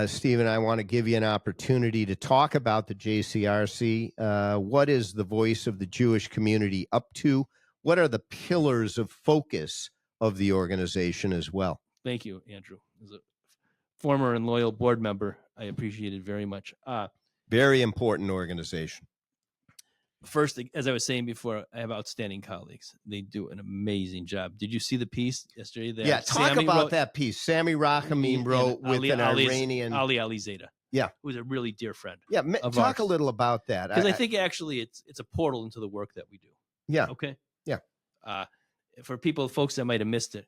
Stephen, I want to give you an opportunity to talk about the JCRC. What is the voice of the Jewish community up to? What are the pillars of focus of the organization as well?
Thank you, Andrew. As a former and loyal board member, I appreciate it very much.
Very important organization.
First, as I was saying before, I have outstanding colleagues. They do an amazing job. Did you see the piece yesterday? That
talk
Sammy
about
wrote?
that piece. Sammy Rachamim wrote with an Iranian...
Ali Zeta.
Yeah.
Who's a really dear friend.
Yeah, talk a little about that.
Because I think actually it's a portal into the work that we do.
Yeah.
Okay?
Yeah.
For folks that might have missed it,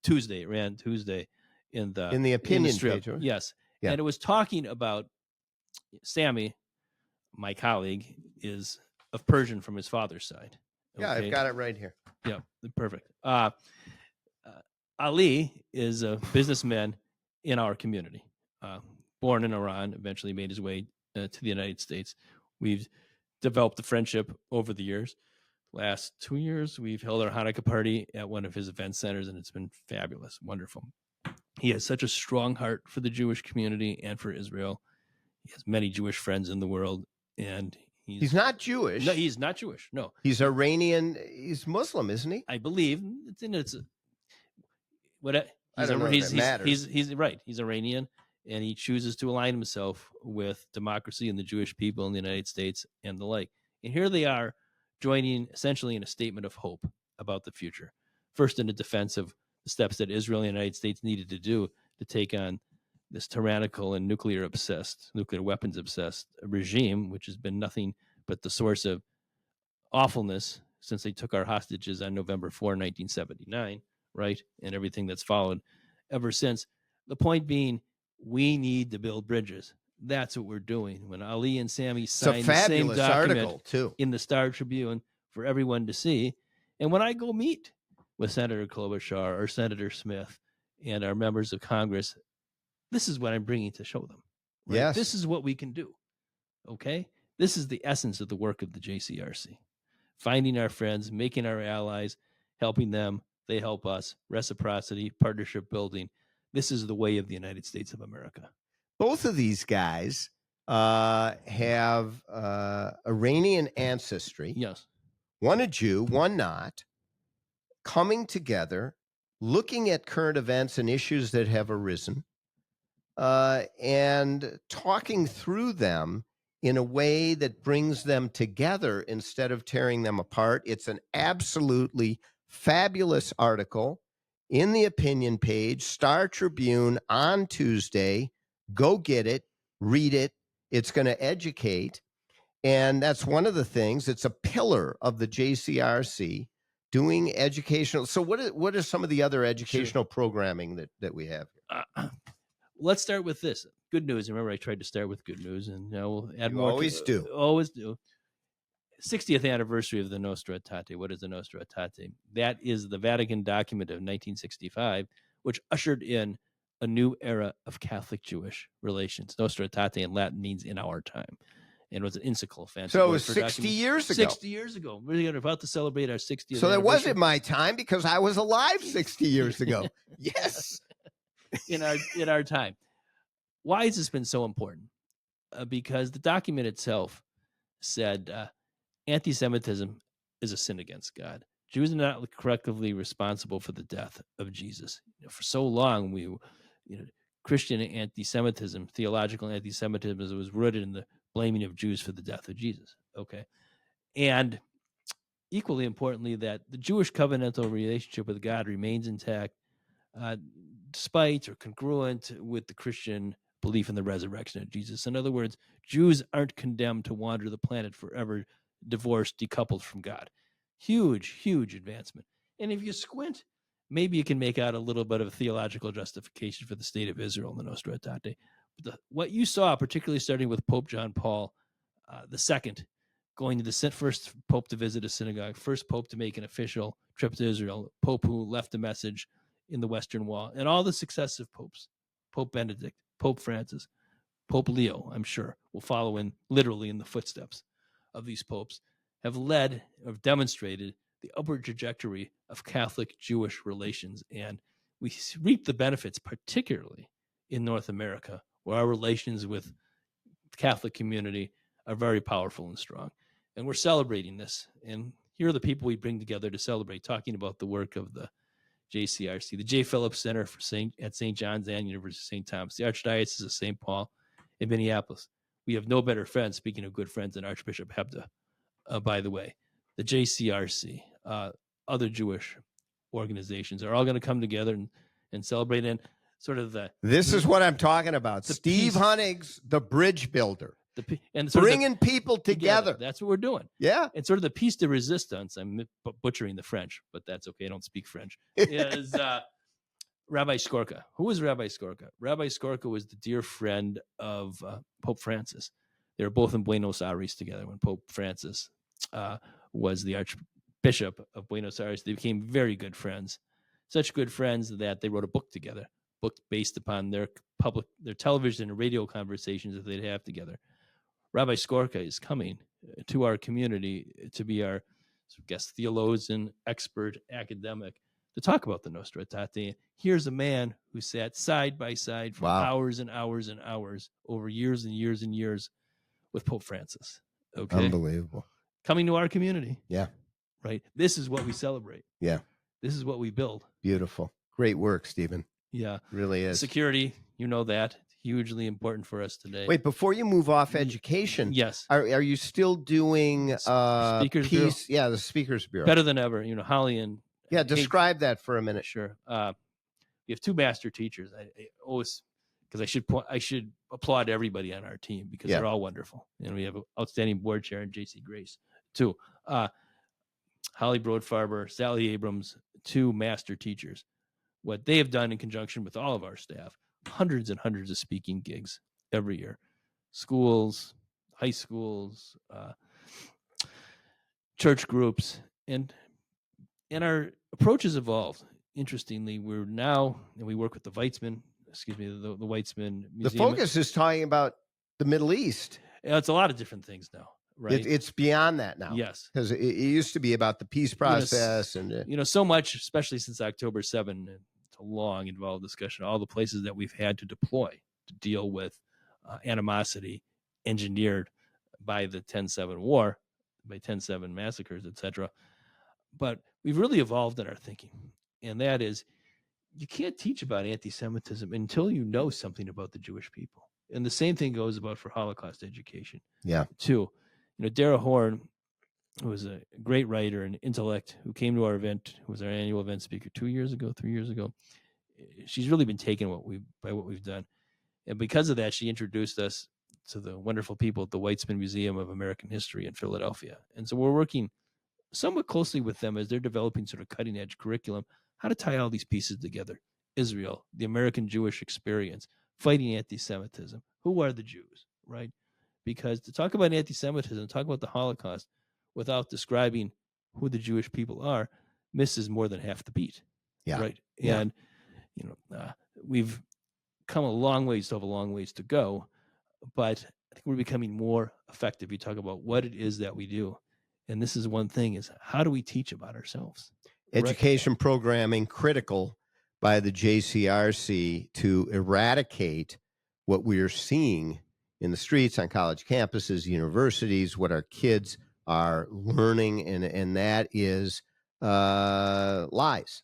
Tuesday, it ran Tuesday in the
opinion
strip.
page. Right?
Yes.
Yeah.
And it was talking about Sammy, my colleague, is of Persian from his father's side. Okay?
Yeah, I've got it right here.
Yeah, perfect. Ali is a businessman in our community, born in Iran, eventually made his way to the United States. We've developed a friendship over the years. Last 2 years, we've held our Hanukkah party at one of his event centers, and it's been fabulous, wonderful. He has such a strong heart for the Jewish community and for Israel. He has many Jewish friends in the world, and
he's not Jewish.
No, he's not Jewish. No,
he's Iranian. He's Muslim, isn't he?
I believe it's what
I don't know if that matters.
He's right. He's Iranian, and he chooses to align himself with democracy and the Jewish people in the United States and the like. And here they are, joining essentially in a statement of hope about the future. First, in a defense of the steps that Israel and the United States needed to do to take on this tyrannical and nuclear weapons obsessed regime, which has been nothing but the source of awfulness since they took our hostages on November 4, 1979, right? And everything that's followed ever since. The point being, we need to build bridges. That's what we're doing. When Ali and Sammy signed the same document
too.
in the Star Tribune for everyone to see, and when I go meet with Senator Klobuchar or Senator Smith and our members of Congress, this is what I'm bringing to show them, Right?
Yes.
This is what we can do. Okay? This is the essence of the work of the JCRC. Finding our friends, making our allies, helping them, they help us, reciprocity, partnership building. This is the way of the United States of America.
Both of these guys have Iranian ancestry.
Yes.
One a Jew, one not, coming together, looking at current events and issues that have arisen, and talking through them in a way that brings them together instead of tearing them apart. It's an absolutely fabulous article in the opinion page, Star Tribune on Tuesday. Go get it, read it. It's going to educate. And that's one of the things. It's a pillar of the JCRC doing educational. So what is some of the other educational programming that we have here?
Let's start with this. Good news. Remember, I tried to start with good news, and we'll add
You
more.
always do.
Always do. 60th anniversary of the Nostra Aetate. What is the Nostra Aetate? That is the Vatican document of 1965, which ushered in a new era of Catholic-Jewish relations. Nostra Aetate in Latin means in our time. And it was an encyclical fancy.
So it was 60 years ago.
60 years ago. We're about to celebrate our 60th
So that
anniversary.
wasn't my time because I was alive 60 years ago. Yes.
in our time. Why has this been so important? Because the document itself said anti-Semitism is a sin against God. Jews are not collectively responsible for the death of Jesus. For so long, Christian anti-Semitism, theological anti-Semitism, was rooted in the blaming of Jews for the death of Jesus. Okay, and equally importantly, that the Jewish covenantal relationship with God remains intact, despite or congruent with the Christian belief in the resurrection of Jesus. In other words, Jews aren't condemned to wander the planet forever, divorced, decoupled from God. Huge, huge advancement. And if you squint, maybe you can make out a little bit of a theological justification for the state of Israel in the Nostra Aetate. But what you saw, particularly starting with Pope John Paul II, going to the first pope to visit a synagogue, first pope to make an official trip to Israel, pope who left a message in the Western Wall, and all the successive popes, Pope Benedict, Pope Francis, Pope Leo, I'm sure, will follow literally in the footsteps of these popes, have led or demonstrated the upward trajectory of Catholic-Jewish relations. And we reap the benefits, particularly in North America, where our relations with the Catholic community are very powerful and strong. And we're celebrating this. And here are the people we bring together to celebrate, talking about the work of the JCRC, the J. Phillips Center at St. John's and University of St. Thomas, the Archdiocese of St. Paul in Minneapolis. We have no better friends, speaking of good friends, than Archbishop Hebda, by the way. The JCRC, other Jewish organizations are all going to come together and celebrate. And sort of
this is what I'm talking about. Steve Hunegs, the bridge builder.
And
bringing people together.
That's what we're doing.
Yeah.
And sort of the piece de resistance, I'm butchering the French, but that's okay. I don't speak French. Is Rabbi Skorka. Who was Rabbi Skorka? Rabbi Skorka was the dear friend of Pope Francis. They were both in Buenos Aires together when Pope Francis was the Archbishop of Buenos Aires. They became very good friends. Such good friends that they wrote a book together, book based upon their television and radio conversations that they'd have together. Rabbi Skorka is coming to our community to be our guest theologian, expert, academic, to talk about the Nostra Aetate. Here's a man who sat side by side for hours and hours and hours over years and years and years with Pope Francis. Okay,
unbelievable.
Coming to our community.
Yeah,
right. This is what we celebrate.
Yeah,
this is what we build.
Beautiful, great work, Stephen.
Yeah,
really is.
Security, that. Hugely important for us today.
Wait, before you move off education,
yes,
are you still doing
Speakers
Bureau?
Bureau?
Yeah, the Speakers Bureau.
Better than ever. Holly and
describe that for a minute.
Sure. We have two master teachers. I always, because I should applaud everybody on our team because they're all wonderful, and we have an outstanding board chair in J.C. Grace too. Holly Broadfarber, Sally Abrams, two master teachers. What they have done in conjunction with all of our staff. Hundreds and hundreds of speaking gigs every year, schools, high schools, church groups, and our approach has evolved. Interestingly, we work with the Weitzman the Weitzman
The
Museum.
focus is talking about the Middle East.
It's a lot of different things now, right?
It's beyond that now.
Yes.
Because it used to be about the peace process.
So much, especially since October 7, it's a long, involved discussion, all the places that we've had to deploy to deal with animosity engineered by the 10-7 war, by 10-7 massacres, etc. But we've really evolved in our thinking. And that is, you can't teach about anti-Semitism until you know something about the Jewish people. And the same thing goes about for Holocaust education.
Yeah.
Too. Dara Horn, who was a great writer and intellect, who came to our event, who was our annual event speaker 3 years ago. She's really been taken by what we've done. And because of that, she introduced us to the wonderful people at the Weitzman Museum of American History in Philadelphia. And so we're working somewhat closely with them as they're developing sort of cutting edge curriculum, how to tie all these pieces together. Israel, the American Jewish experience, fighting anti-Semitism. Who are the Jews, right? Because to talk about anti-Semitism, talk about the Holocaust without describing who the Jewish people are, misses more than half the beat.
Yeah.
Right.
Yeah.
And, we've come a long ways, still have a long ways to go, but I think we're becoming more effective. You talk about what it is that we do. And this is one thing, is how do we teach about ourselves?
Education programming critical by the JCRC to eradicate what we are seeing in the streets, on college campuses, universities, what our kids are learning, and that is lies,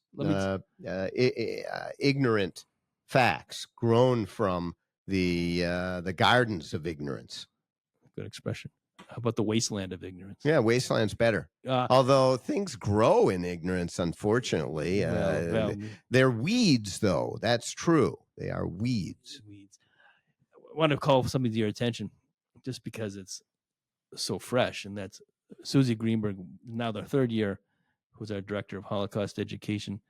ignorant facts grown from the gardens of ignorance.
Good expression. How about the wasteland of ignorance?
Yeah, wasteland's better. Although things grow in ignorance, unfortunately. They're weeds, though. That's true. They are weeds.
I want to call something to your attention just because it's so fresh, and that's Susie Greenberg, now their third year, who's our director of Holocaust education,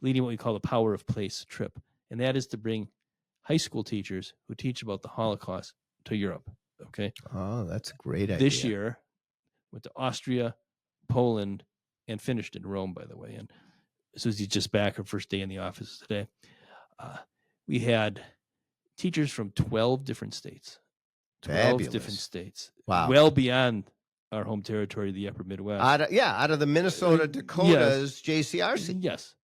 leading what we call the Power of Place trip. And that is to bring high school teachers who teach about the Holocaust to Europe. Okay.
Oh, that's a great idea.
This year, went to Austria, Poland, and finished in Rome, by the way. And Susie's just back, her first day in the office today. We had teachers from 12 different states. 12 different states.
Wow.
Well beyond our home territory, the upper Midwest.
Out of the Minnesota Dakotas, yes. JCRC.
Yes.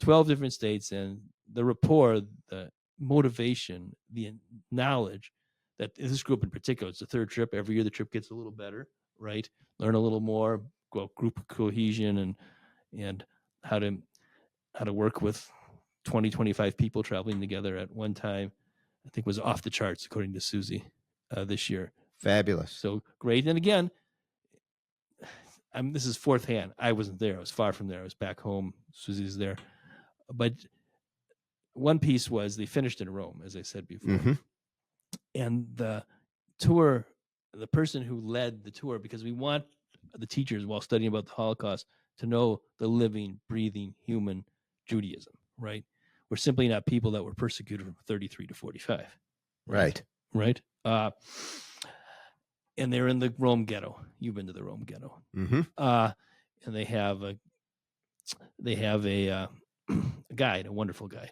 12 different states, and the rapport, the motivation, the knowledge that this group in particular, it's the third trip. Every year the trip gets a little better, right? Learn a little more, group cohesion and how to work with 20, 25 people traveling together at one time. I think was off the charts, according to Susie, this year.
Fabulous.
So great. And again, this is fourth hand. I wasn't there. I was far from there. I was back home. Susie's there. But one piece was they finished in Rome, as I said before.
Mm-hmm.
And the tour, the person who led the tour, because we want the teachers, while studying about the Holocaust, to know the living, breathing human Judaism, right? We're simply not people that were persecuted from 33 to 45.
Right.
Right. And they're in the Rome ghetto. You've been to the Rome ghetto.
Mm-hmm.
And they have a guide, a wonderful guide.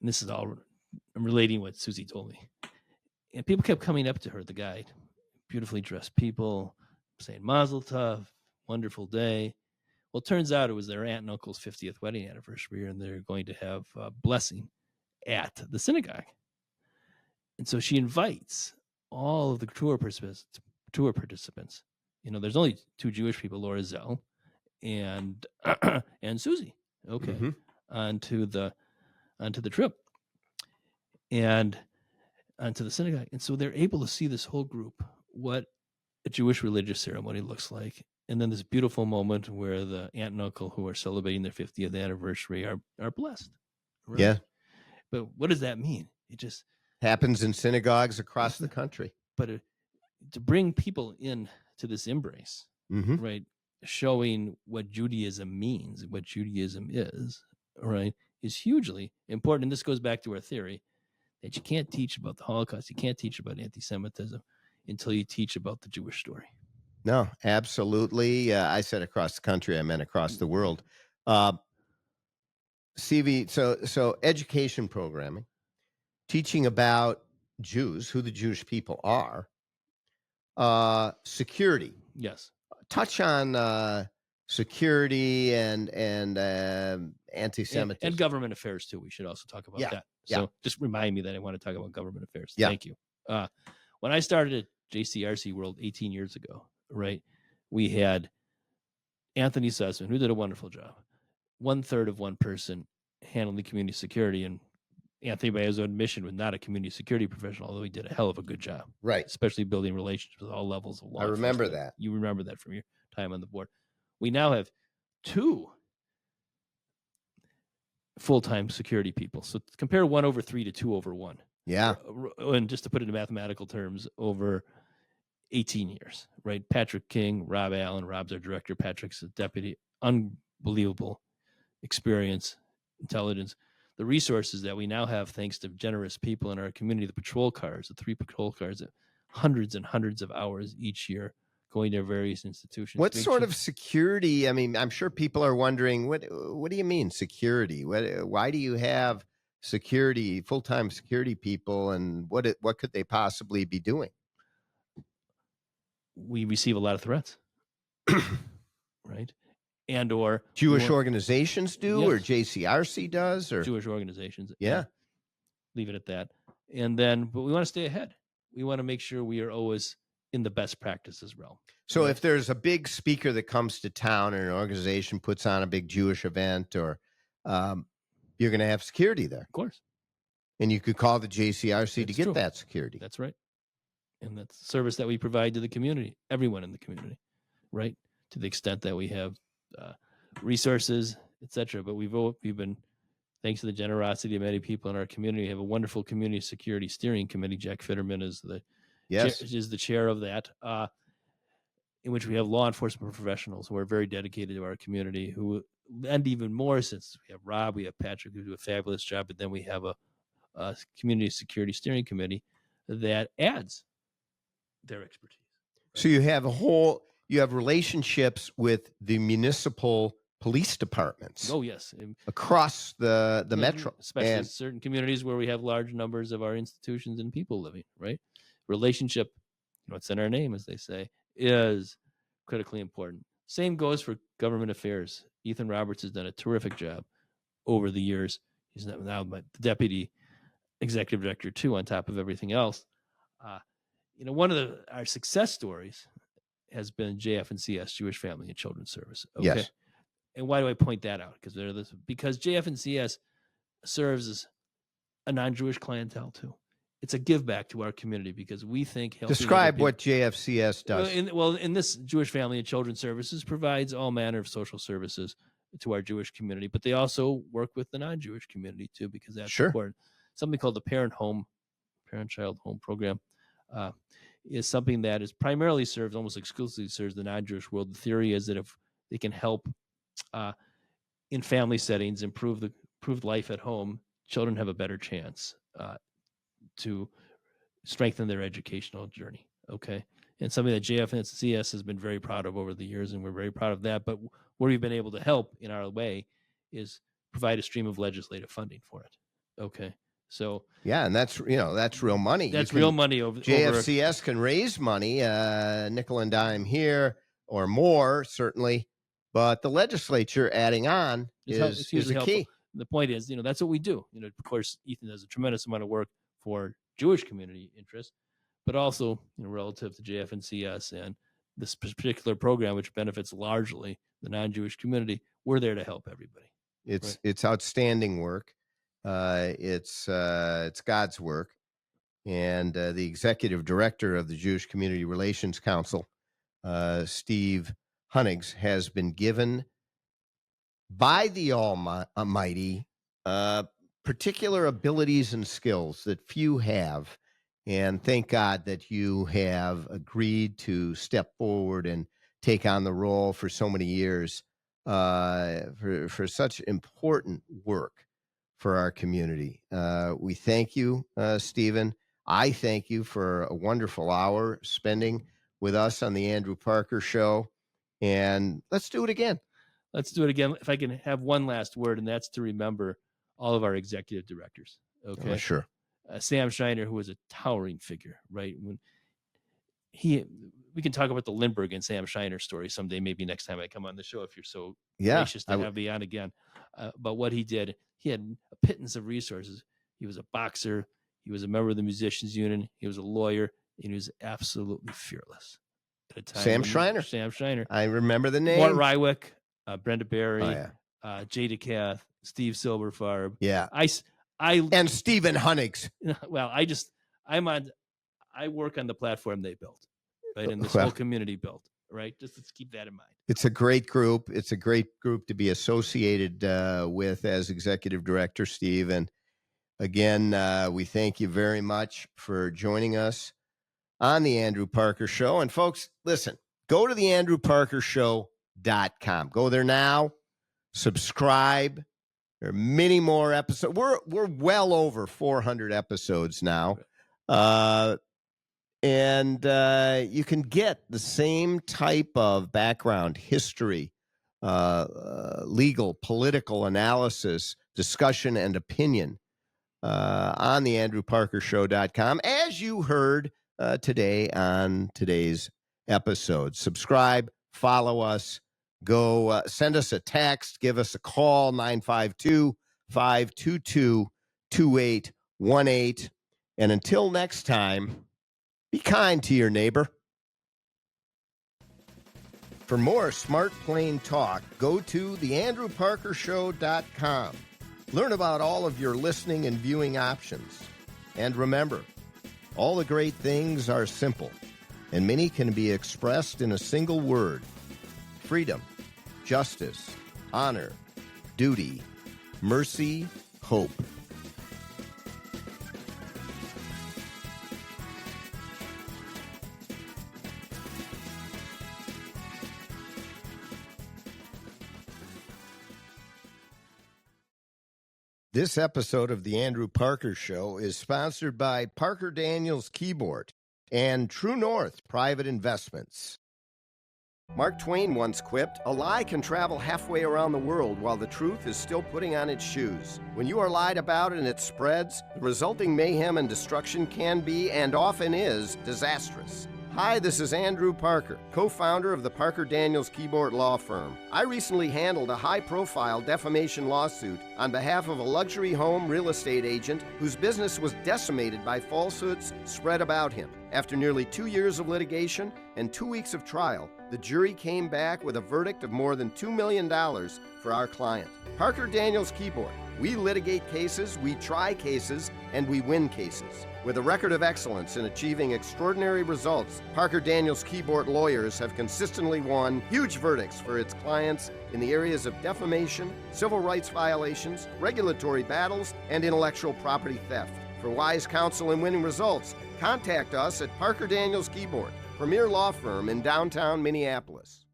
And this is all, I'm relating what Susie told me. And people kept coming up to her, the guide, beautifully dressed people, saying, Mazel Tov, wonderful day. Well, it turns out it was their aunt and uncle's 50th wedding anniversary, and they're going to have a blessing at the synagogue. And so she invites all of the tour participants. There's only two Jewish people, Laura Zell and Susie. Okay. Mm-hmm. onto the trip and onto the synagogue. And so they're able to see this whole group, what a Jewish religious ceremony looks like. And then this beautiful moment where the aunt and uncle who are celebrating their 50th anniversary are blessed. Right?
Yeah.
But what does that mean? It just
happens in synagogues across the country.
But to bring people in to this embrace,
mm-hmm.
right, showing what Judaism means, what Judaism is, right, is hugely important. And this goes back to our theory that you can't teach about the Holocaust, you can't teach about anti-Semitism until you teach about the Jewish story.
No, absolutely. I said across the country, I meant across the world. CV, so education programming. teaching about Jews, who the Jewish people are, security.
Yes.
Touch on security and anti-Semitism.
And government affairs too. We should also talk about that. So just remind me that I want to talk about government affairs.
Yeah.
Thank you. When I started at JCRC World 18 years ago, right, we had Anthony Sussman, who did a wonderful job. 1/3 of one person handling the community security, and Anthony, by his own admission, was not a community security professional, although he did a hell of a good job,
Right.
especially building relationships with all levels of law
I remember
enforcement.
that.
You remember that from your time on the board. We now have 2 full-time security people. So compare 1/3 to 2/1.
Yeah.
And just to put it in mathematical terms, over 18 years, right? Patrick King, Rob Allen. Rob's our director. Patrick's a deputy. Unbelievable experience, intelligence. The resources that we now have, thanks to generous people in our community, the patrol cars, the 3 patrol cars, hundreds and hundreds of hours each year going to various institutions.
What sort of security? I mean, I'm sure people are wondering, what do you mean security? Why do you have security, full-time security people, and what could they possibly be doing?
We receive a lot of threats, right? And or
Jewish organizations do,
yes,
or JCRC does, or
Jewish organizations.
Yeah.
Leave it at that. And then, but we want to stay ahead. We want to make sure we are always in the best practices realm.
So right? If there's a big speaker that comes to town and an organization puts on a big Jewish event, or you're going to have security there.
Of course.
And you could call the JCRC to get that security.
That's right. And that's the service that we provide to the community, everyone in the community, right? To the extent that we have resources, etc. But we've been, thanks to the generosity of many people in our community, we have a wonderful community security steering committee. Jack Fitterman is the chair of that, in which we have law enforcement professionals who are very dedicated to our community, and even more, since we have Rob, we have Patrick, who do a fabulous job, but then we have a community security steering committee that adds their expertise.
Right? So you have relationships with the municipal police departments.
Oh, yes.
Across the metro.
Especially certain communities where we have large numbers of our institutions and people living, right? Relationship, what's in our name, as they say, is critically important. Same goes for government affairs. Ethan Roberts has done a terrific job over the years. He's now the deputy executive director too, on top of everything else. One of our success stories has been JF&CS, Jewish Family and Children's Service. Okay?
Yes.
And why do I point that out? Because JF&CS serves as a non-Jewish clientele too. It's a give back to our community, because we think
describe what JFCS does.
In this Jewish Family and Children's Services provides all manner of social services to our Jewish community, but they also work with the non-Jewish community too, because that's important. Something called the Parent-Child Home Program is something that is primarily almost exclusively serves the non-Jewish world. The theory is that if they can help in family settings improve life at home, children have a better chance to strengthen their educational journey. Okay. And something that JF&CS has been very proud of over the years, and we're very proud of that. But where we've been able to help in our way is provide a stream of legislative funding for it. Okay. So
yeah, and that's real money.
That's real money.
JFCS can raise money, nickel and dime here or more, certainly, but the legislature adding on is a key.
The point is, that's what we do. Of course, Ethan does a tremendous amount of work for Jewish community interests, but also relative to JF&CS and this particular program, which benefits largely the non-Jewish community. We're there to help everybody.
It's outstanding work. It's God's work, and the executive director of the Jewish Community Relations Council, Steve Hunegs, has been given by the Almighty particular abilities and skills that few have, and thank God that you have agreed to step forward and take on the role for so many years for such important work for our community. We thank you, Stephen. I thank you for a wonderful hour spending with us on the Andrew Parker Show, and let's do it again.
Let's do it again. If I can have one last word, and that's to remember all of our executive directors. Okay.
Sure.
Sam Shiner, who was a towering figure, right? When we can talk about the Lindbergh and Sam Shiner story someday, maybe next time I come on the show, if you're so
Yeah,
gracious to have me on again. But what he did, he had a pittance of resources. He was a boxer. He was a member of the musicians union. He was a lawyer, and he was absolutely fearless. At a time
Sam Shiner.
Sam Shiner.
I remember the name.
Mort Rywick, Brenda Berry,
Oh, yeah.
Jay DeCath, Steve Silberfarb.
Yeah.
I
And Stephen Hunegs.
Well, I work on the platform they built, right? And this whole community built, right? Just let's keep that in mind.
It's a great group. It's a great group to be associated with as executive director, Steve. And again, we thank you very much for joining us on the Andrew Parker Show. And folks, listen, go to the andrewparkershow.com. Go there now, subscribe. There are many more episodes. We're well over 400 episodes now. And you can get the same type of background, history, legal, political analysis, discussion, and opinion on the andrewparkershow.com, as you heard today on today's episode. Subscribe, follow us, go send us a text, give us a call, 952-522-2818. And until next time, be kind to your neighbor. For more smart, plain talk, go to theandrewparkershow.com. Learn about all of your listening and viewing options. And remember, all the great things are simple, and many can be expressed in a single word: freedom, justice, honor, duty, mercy, hope. This episode of The Andrew Parker Show is sponsored by Parker Daniels Keyboard and True North Private Investments. Mark Twain once quipped, "A lie can travel halfway around the world while the truth is still putting on its shoes. When you are lied about and it spreads, the resulting mayhem and destruction can be, and often is, disastrous." Hi, this is Andrew Parker, co-founder of the Parker Daniels Keyboard Law Firm. I recently handled a high-profile defamation lawsuit on behalf of a luxury home real estate agent whose business was decimated by falsehoods spread about him. After nearly 2 years of litigation and 2 weeks of trial, the jury came back with a verdict of more than $2 million for our client. Parker Daniels Keyboard. We litigate cases, we try cases, and we win cases. With a record of excellence in achieving extraordinary results, Parker Daniels Keyboard lawyers have consistently won huge verdicts for its clients in the areas of defamation, civil rights violations, regulatory battles, and intellectual property theft. For wise counsel and winning results, contact us at Parker Daniels Keyboard, premier law firm in downtown Minneapolis.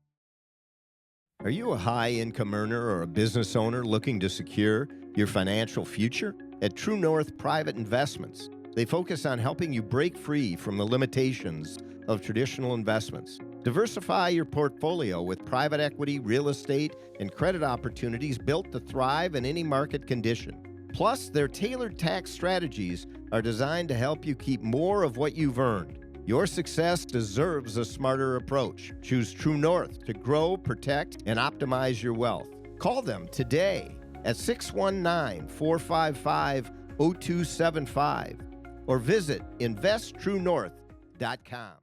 Are you a high-income earner or a business owner looking to secure your financial future? At True North Private Investments, they focus on helping you break free from the limitations of traditional investments. Diversify your portfolio with private equity, real estate, and credit opportunities built to thrive in any market condition. Plus, their tailored tax strategies are designed to help you keep more of what you've earned. Your success deserves a smarter approach. Choose True North to grow, protect, and optimize your wealth. Call them today at 619-455-0275 or visit investtruenorth.com.